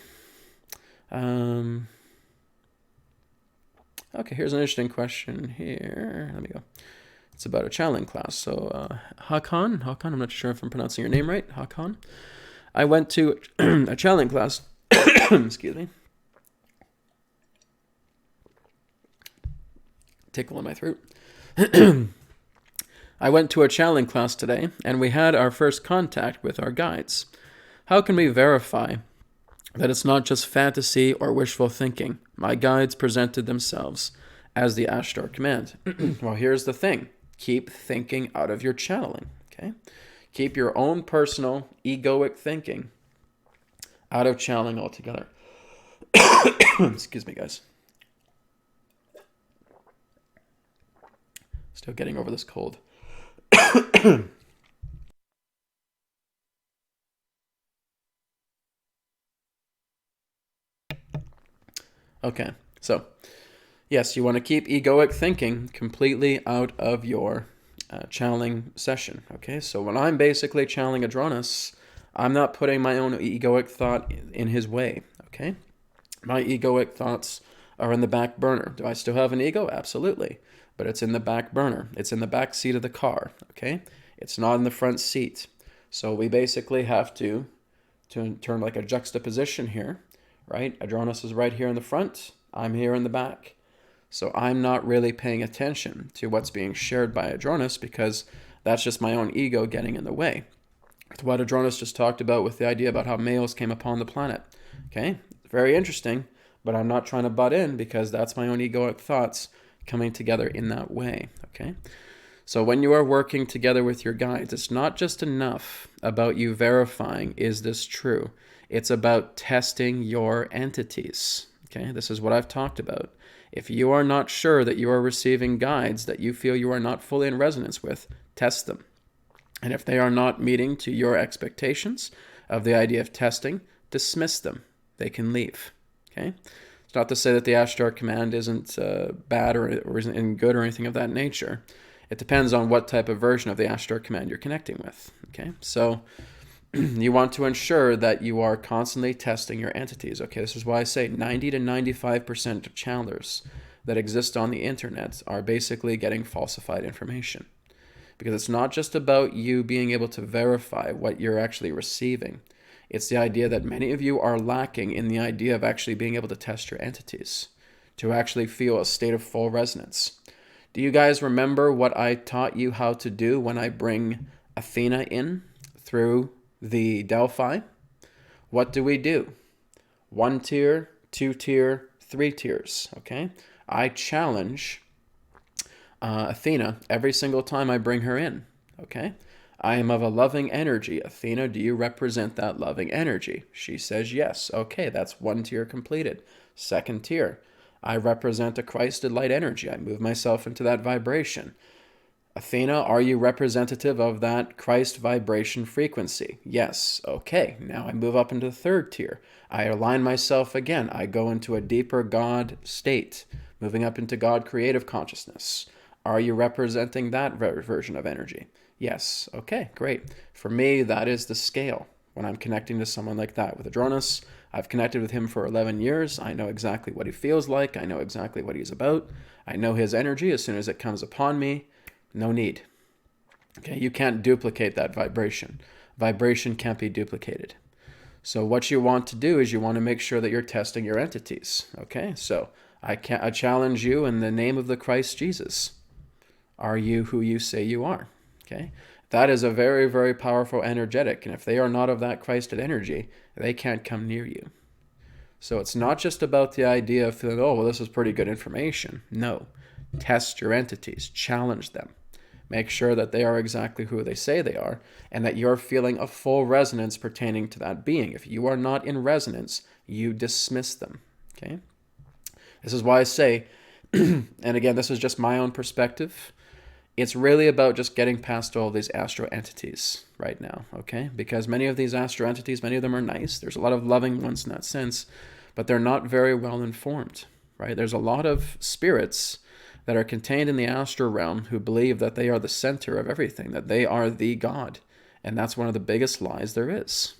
Okay, here's an interesting question here. Let me go. It's about a channeling class. So, Hakan, I'm not sure if I'm pronouncing your name right. Hakan. I went to a channeling class. Excuse me. Tickle in my throat. I went to a channeling class today, and we had our first contact with our guides. How can we verify that it's not just fantasy or wishful thinking? My guides presented themselves as the Ashtar command. Well, here's the thing. Keep thinking out of your channeling, okay? Keep your own personal egoic thinking out of channeling altogether. Excuse me, guys. Still getting over this cold. Okay, so yes, you want to keep egoic thinking completely out of your channeling session. Okay, so when I'm basically channeling Adronis, I'm not putting my own egoic thought in his way. Okay, my egoic thoughts are in the back burner. Do I still have an ego? Absolutely, but it's in the back burner. It's in the back seat of the car. Okay, it's not in the front seat. So we basically have to turn like a juxtaposition here. Right? Adronis is right here in the front. I'm here in the back. So I'm not really paying attention to what's being shared by Adronis because that's just my own ego getting in the way. It's what Adronis just talked about with the idea about how males came upon the planet. Okay? Very interesting, but I'm not trying to butt in because that's my own egoic thoughts coming together in that way. Okay? So when you are working together with your guides, it's not just enough about you verifying, is this true? It's about testing your entities. Okay, this is what I've talked about. If you are not sure that you are receiving guides that you feel you are not fully in resonance with, test them. And if they are not meeting to your expectations of the idea of testing, dismiss them. They can leave. Okay? It's not to say that the Ashtar command isn't bad or isn't good or anything of that nature. It depends on what type of version of the Ashtar command you're connecting with. Okay? So you want to ensure that you are constantly testing your entities. Okay, this is why I say 90 to 95% of channelers that exist on the internet are basically getting falsified information. Because it's not just about you being able to verify what you're actually receiving. It's the idea that many of you are lacking in the idea of actually being able to test your entities, to actually feel a state of full resonance. Do you guys remember what I taught you how to do when I bring Athena in through the Delphi? What do we do? 1 tier, 2 tier, 3 tiers. Okay, I challenge Athena every single time I bring her in. Okay, I am of a loving energy. Athena, do you represent that loving energy? She says yes. Okay, that's 1 tier completed. 2nd tier, I represent a Christed light energy. I move myself into that vibration. Athena, are you representative of that Christ vibration frequency? Yes. Okay, now I move up into the 3rd tier. I align myself again. I go into a deeper God state, moving up into God creative consciousness. Are you representing that version of energy? Yes. Okay, great. For me, that is the scale. When I'm connecting to someone like that with Adronis, I've connected with him for 11 years. I know exactly what he feels like. I know exactly what he's about. I know his energy as soon as it comes upon me. No need. Okay, you can't duplicate that vibration. Vibration can't be duplicated. So what you want to do is you want to make sure that you're testing your entities. Okay, so I challenge you in the name of the Christ Jesus. Are you who you say you are? Okay, that is a very, very powerful energetic. And if they are not of that Christed energy, they can't come near you. So it's not just about the idea of feeling, oh, well, this is pretty good information. No, test your entities, challenge them. Make sure that they are exactly who they say they are, and that you're feeling a full resonance pertaining to that being. If you are not in resonance, you dismiss them. Okay? This is why I say, and again, this is just my own perspective, it's really about just getting past all these astro entities right now, okay? Because many of these astro entities, many of them are nice. There's a lot of loving ones in that sense, but they're not very well informed, right? There's a lot of spirits that are contained in the astral realm who believe that they are the center of everything, that they are the God. And that's one of the biggest lies there is.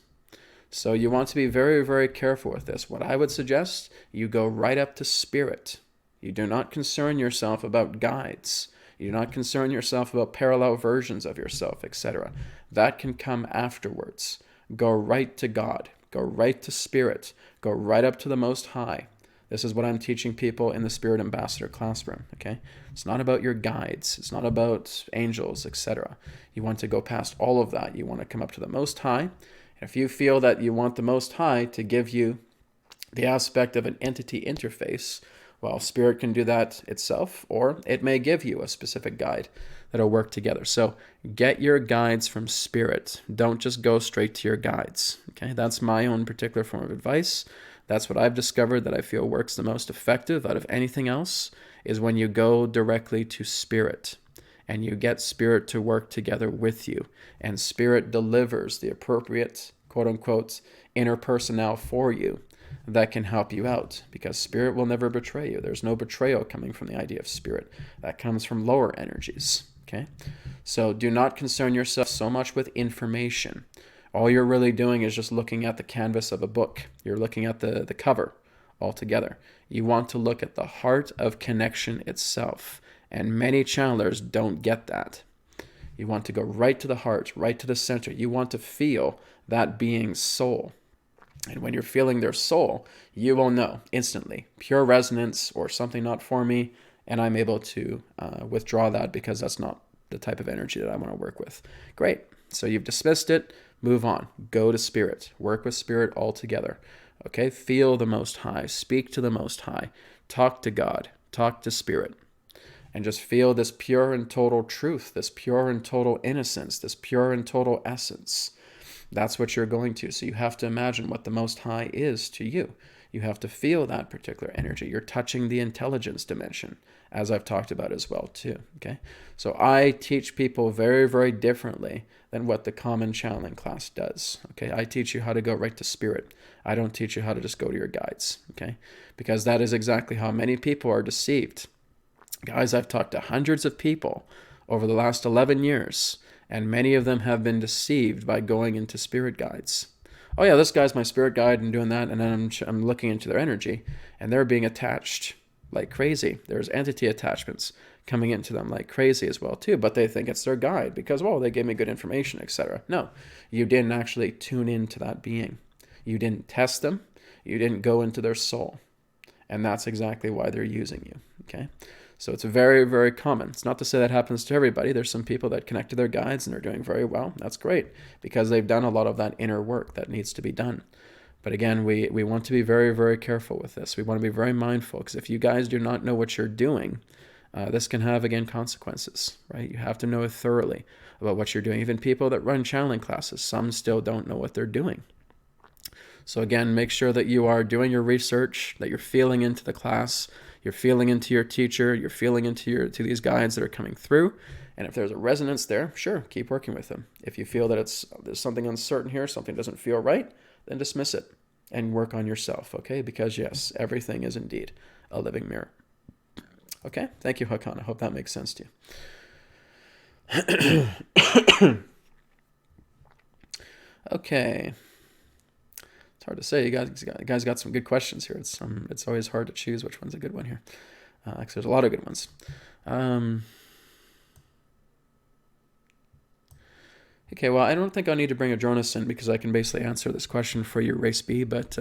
So you want to be very, very careful with this. What I would suggest, you go right up to spirit. You do not concern yourself about guides. You do not concern yourself about parallel versions of yourself, etc. That can come afterwards. Go right to God. Go right to spirit. Go right up to the Most High. This is what I'm teaching people in the Spirit Ambassador classroom, okay? It's not about your guides. It's not about angels, etc. You want to go past all of that. You want to come up to the Most High. If you feel that you want the Most High to give you the aspect of an entity interface, well, Spirit can do that itself, or it may give you a specific guide that'll work together. So get your guides from Spirit. Don't just go straight to your guides, okay? That's my own particular form of advice. That's what I've discovered that I feel works the most effective out of anything else, is when you go directly to Spirit and you get Spirit to work together with you, and Spirit delivers the appropriate, quote-unquote, inner personnel for you that can help you out, because Spirit will never betray you. There's no betrayal coming from the idea of Spirit. That comes from lower energies, okay? So do not concern yourself so much with information. All you're really doing is just looking at the canvas of a book. You're looking at the cover altogether. You want to look at the heart of connection itself, and many channelers don't get that. You want to go right to the heart, right to the center. You want to feel that being's soul. And when you're feeling their soul, you will know instantly, pure resonance or something not for me, and I'm able to withdraw that because that's not the type of energy that I want to work with. Great. So you've dismissed it. Move on. Go to Spirit. Work with Spirit altogether. Okay? Feel the Most High. Speak to the Most High. Talk to God. Talk to Spirit. And just feel this pure and total truth, this pure and total innocence, this pure and total essence. That's what you're going to. So you have to imagine what the Most High is to you. You have to feel that particular energy. You're touching the intelligence dimension, as I've talked about as well too, okay? So I teach people very, very differently than what the common channeling class does, okay? I teach you how to go right to Spirit. I don't teach you how to just go to your guides, okay? Because that is exactly how many people are deceived. Guys, I've talked to hundreds of people over the last 11 years, and many of them have been deceived by going into spirit guides. Oh yeah, this guy's my spirit guide and doing that, and then I'm looking into their energy, and they're being attached like crazy. There's entity attachments coming into them like crazy as well too, but they think it's their guide because, well, they gave me good information, etc. No, you didn't actually tune into that being. You didn't test them. You didn't go into their soul, and that's exactly why they're using you, okay? So it's very, very common. It's not to say that happens to everybody. There's some people that connect to their guides and they're doing very well. That's great because they've done a lot of that inner work that needs to be done. But again, we want to be very, very careful with this. We want to be very mindful because if you guys do not know what you're doing, this can have, again, consequences, right? You have to know thoroughly about what you're doing. Even people that run channeling classes, some still don't know what they're doing. So again, make sure that you are doing your research, that you're feeling into the class, you're feeling into your teacher, you're feeling into these guides that are coming through. And if there's a resonance there, sure, keep working with them. If you feel that there's something uncertain here, something doesn't feel right, then dismiss it and work on yourself, okay? Because yes, everything is indeed a living mirror. Okay? Thank you, Hakan. I hope that makes sense to you. Okay. It's hard to say. You guys got some good questions here. It's always hard to choose which one's a good one here, because there's a lot of good ones. Okay, well, I don't think I'll need to bring Adronis in because I can basically answer this question for you, Race B. But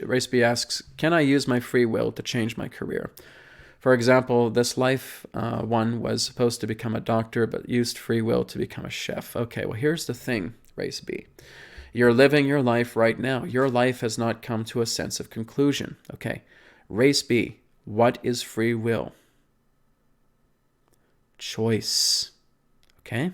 Race B asks, can I use my free will to change my career? For example, this life one was supposed to become a doctor, but used free will to become a chef. Okay, well, here's the thing, Race B. You're living your life right now. Your life has not come to a sense of conclusion. Okay. Race B, what is free will? Choice. Okay.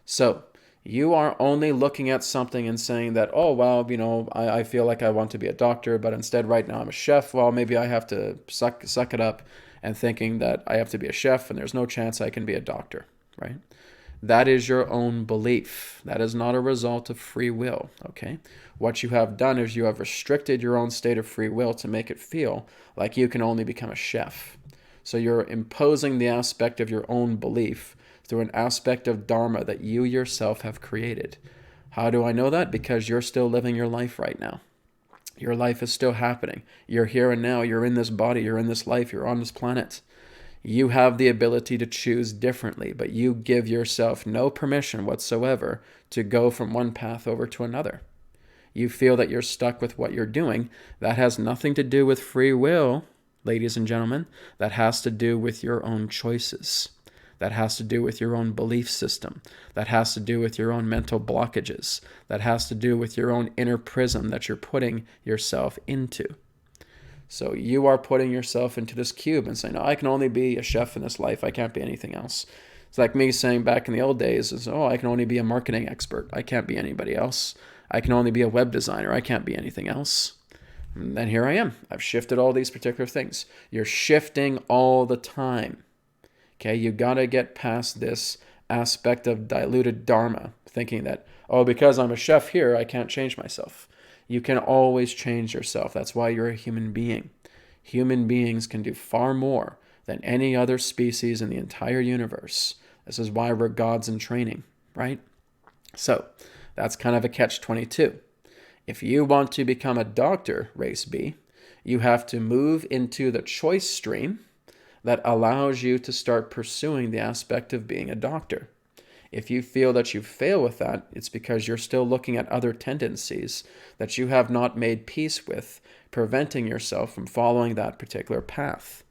So you are only looking at something and saying that, oh, well, I feel like I want to be a doctor, but instead right now I'm a chef. Well, maybe I have to suck it up and thinking that I have to be a chef and there's no chance I can be a doctor, right? That is your own belief. That is not a result of free will, okay? What you have done is you have restricted your own state of free will to make it feel like you can only become a chef. So you're imposing the aspect of your own belief through an aspect of Dharma that you yourself have created. How do I know that? Because you're still living your life right now. Your life is still happening. You're here and now. You're in this body. You're in this life. You're on this planet. You have the ability to choose differently, but you give yourself no permission whatsoever to go from one path over to another. You feel that you're stuck with what you're doing. That has nothing to do with free will, ladies and gentlemen. That has to do with your own choices. That has to do with your own belief system. That has to do with your own mental blockages. That has to do with your own inner prison that you're putting yourself into. So you are putting yourself into this cube and saying, "No, I can only be a chef in this life. I can't be anything else." It's like me saying back in the old days is, "Oh, I can only be a marketing expert. I can't be anybody else. I can only be a web designer. I can't be anything else." And then here I am. I've shifted all these particular things. You're shifting all the time. Okay, you got to get past this aspect of diluted dharma, thinking that, oh, because I'm a chef here, I can't change myself. You can always change yourself. That's why you're a human being. Human beings can do far more than any other species in the entire universe. This is why we're gods in training, right? So that's kind of a catch-22. If you want to become a doctor, race B, you have to move into the choice stream that allows you to start pursuing the aspect of being a doctor. If you feel that you fail with that, it's because you're still looking at other tendencies that you have not made peace with, preventing yourself from following that particular path.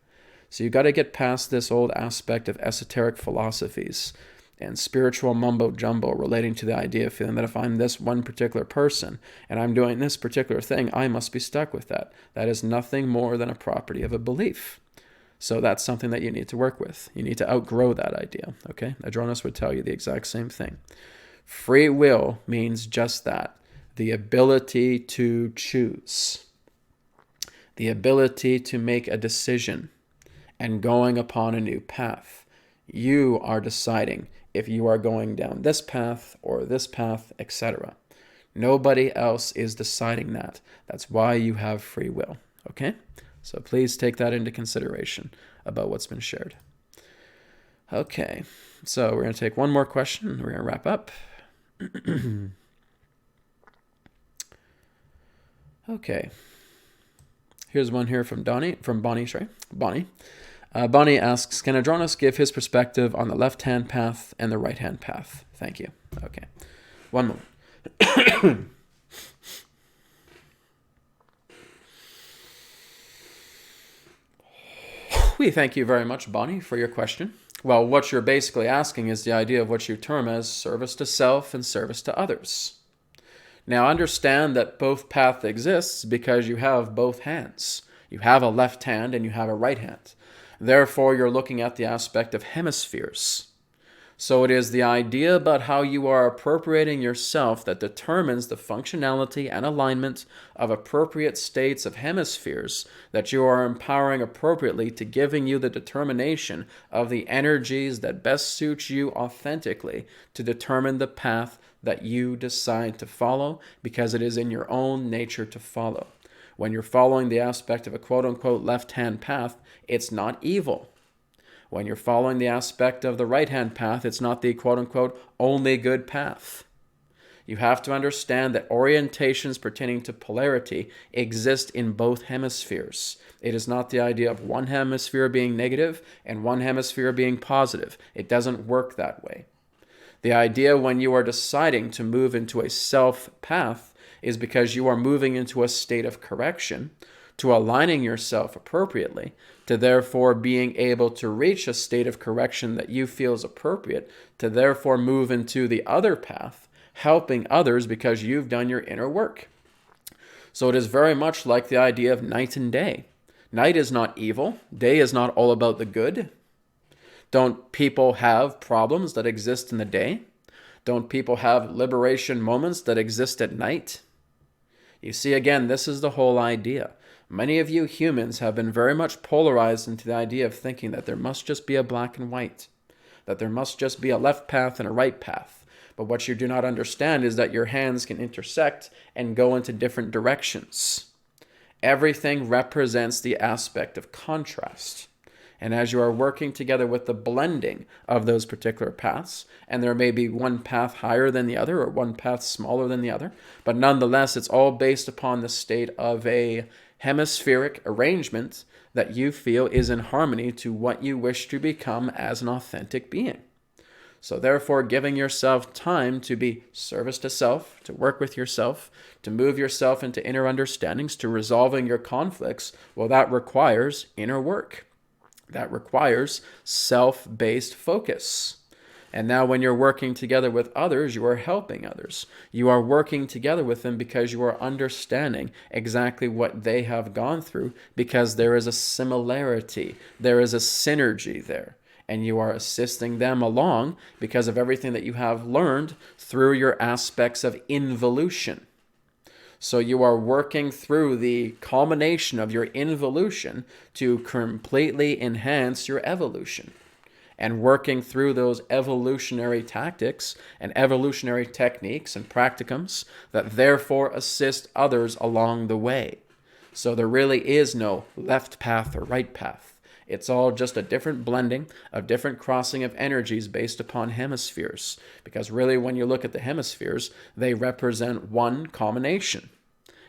So you've got to get past this old aspect of esoteric philosophies and spiritual mumbo-jumbo relating to the idea of feeling that if I'm this one particular person and I'm doing this particular thing, I must be stuck with that. That is nothing more than a property of a belief. So that's something that you need to work with. You need to outgrow that idea, okay? Adronis would tell you the exact same thing. Free will means just that, the ability to choose, the ability to make a decision and going upon a new path. You are deciding if you are going down this path, etc. Nobody else is deciding that. That's why you have free will, okay? So please take that into consideration about what's been shared. Okay, so we're going to take one more question and we're going to wrap up. Okay, here's one here from Bonnie. Bonnie asks, can Adronis give his perspective on the left-hand path and the right-hand path? Thank you. Okay, one moment. We thank you very much, Bonnie, for your question. Well, what you're basically asking is the idea of what you term as service to self and service to others. Now, understand that both path exists because you have both hands. You have a left hand and you have a right hand. Therefore, you're looking at the aspect of hemispheres. So it is the idea about how you are appropriating yourself that determines the functionality and alignment of appropriate states of hemispheres that you are empowering appropriately to giving you the determination of the energies that best suit you authentically to determine the path that you decide to follow because it is in your own nature to follow. When you're following the aspect of a quote-unquote left-hand path, it's not evil. When you're following the aspect of the right-hand path, it's not the quote-unquote only good path. You have to understand that orientations pertaining to polarity exist in both hemispheres. It is not the idea of one hemisphere being negative and one hemisphere being positive. It doesn't work that way. The idea when you are deciding to move into a self path is because you are moving into a state of correction, to aligning yourself appropriately, to therefore being able to reach a state of correction that you feel is appropriate, to therefore move into the other path, helping others because you've done your inner work. So it is very much like the idea of night and day. Night is not evil. Day is not all about the good. Don't people have problems that exist in the day? Don't people have liberation moments that exist at night? You see, again, this is the whole idea. Many of you humans have been very much polarized into the idea of thinking that there must just be a black and white, that there must just be a left path and a right path. But what you do not understand is that your hands can intersect and go into different directions. Everything represents the aspect of contrast. And as you are working together with the blending of those particular paths, and there may be one path higher than the other or one path smaller than the other, but nonetheless, it's all based upon the state of a hemispheric arrangement that you feel is in harmony to what you wish to become as an authentic being. So therefore, giving yourself time to be service to self, to work with yourself, to move yourself into inner understandings, to resolving your conflicts, well, that requires inner work. That requires self-based focus. And now when you're working together with others, you are helping others. You are working together with them because you are understanding exactly what they have gone through, because there is a similarity, there is a synergy there. And you are assisting them along because of everything that you have learned through your aspects of involution. So you are working through the culmination of your involution to completely enhance your evolution, and working through those evolutionary tactics and evolutionary techniques and practicums that therefore assist others along the way. So there really is no left path or right path. It's all just a different blending of different crossing of energies based upon hemispheres. Because really, when you look at the hemispheres, they represent one combination.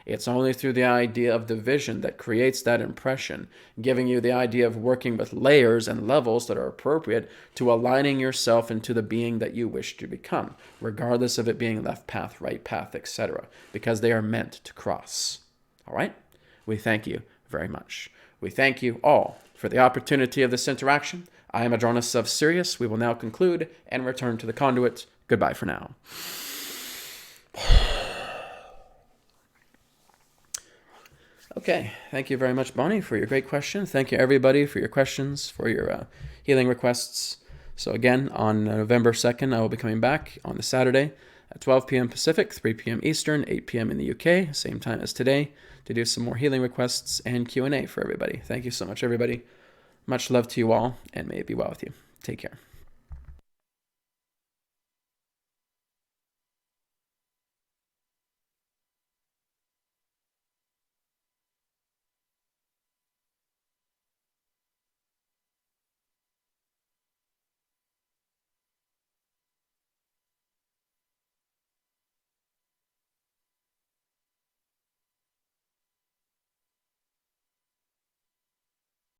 It's only through the idea of division that creates that impression, giving you the idea of working with layers and levels that are appropriate to aligning yourself into the being that you wish to become, regardless of it being left path, right path, etc., because they are meant to cross. All right? We thank you very much. We thank you all for the opportunity of this interaction. I am Adronis of Sirius. We will now conclude and return to the conduit. Goodbye for now. Okay, thank you very much, Bonnie, for your great question. Thank you, everybody, for your questions, for your healing requests. So again, on November 2nd, I will be coming back on the Saturday at 12 p.m. Pacific, 3 p.m. Eastern, 8 p.m. in the UK, same time as today, to do some more healing requests and Q&A for everybody. Thank you so much, everybody. Much love to you all, and may it be well with you. Take care.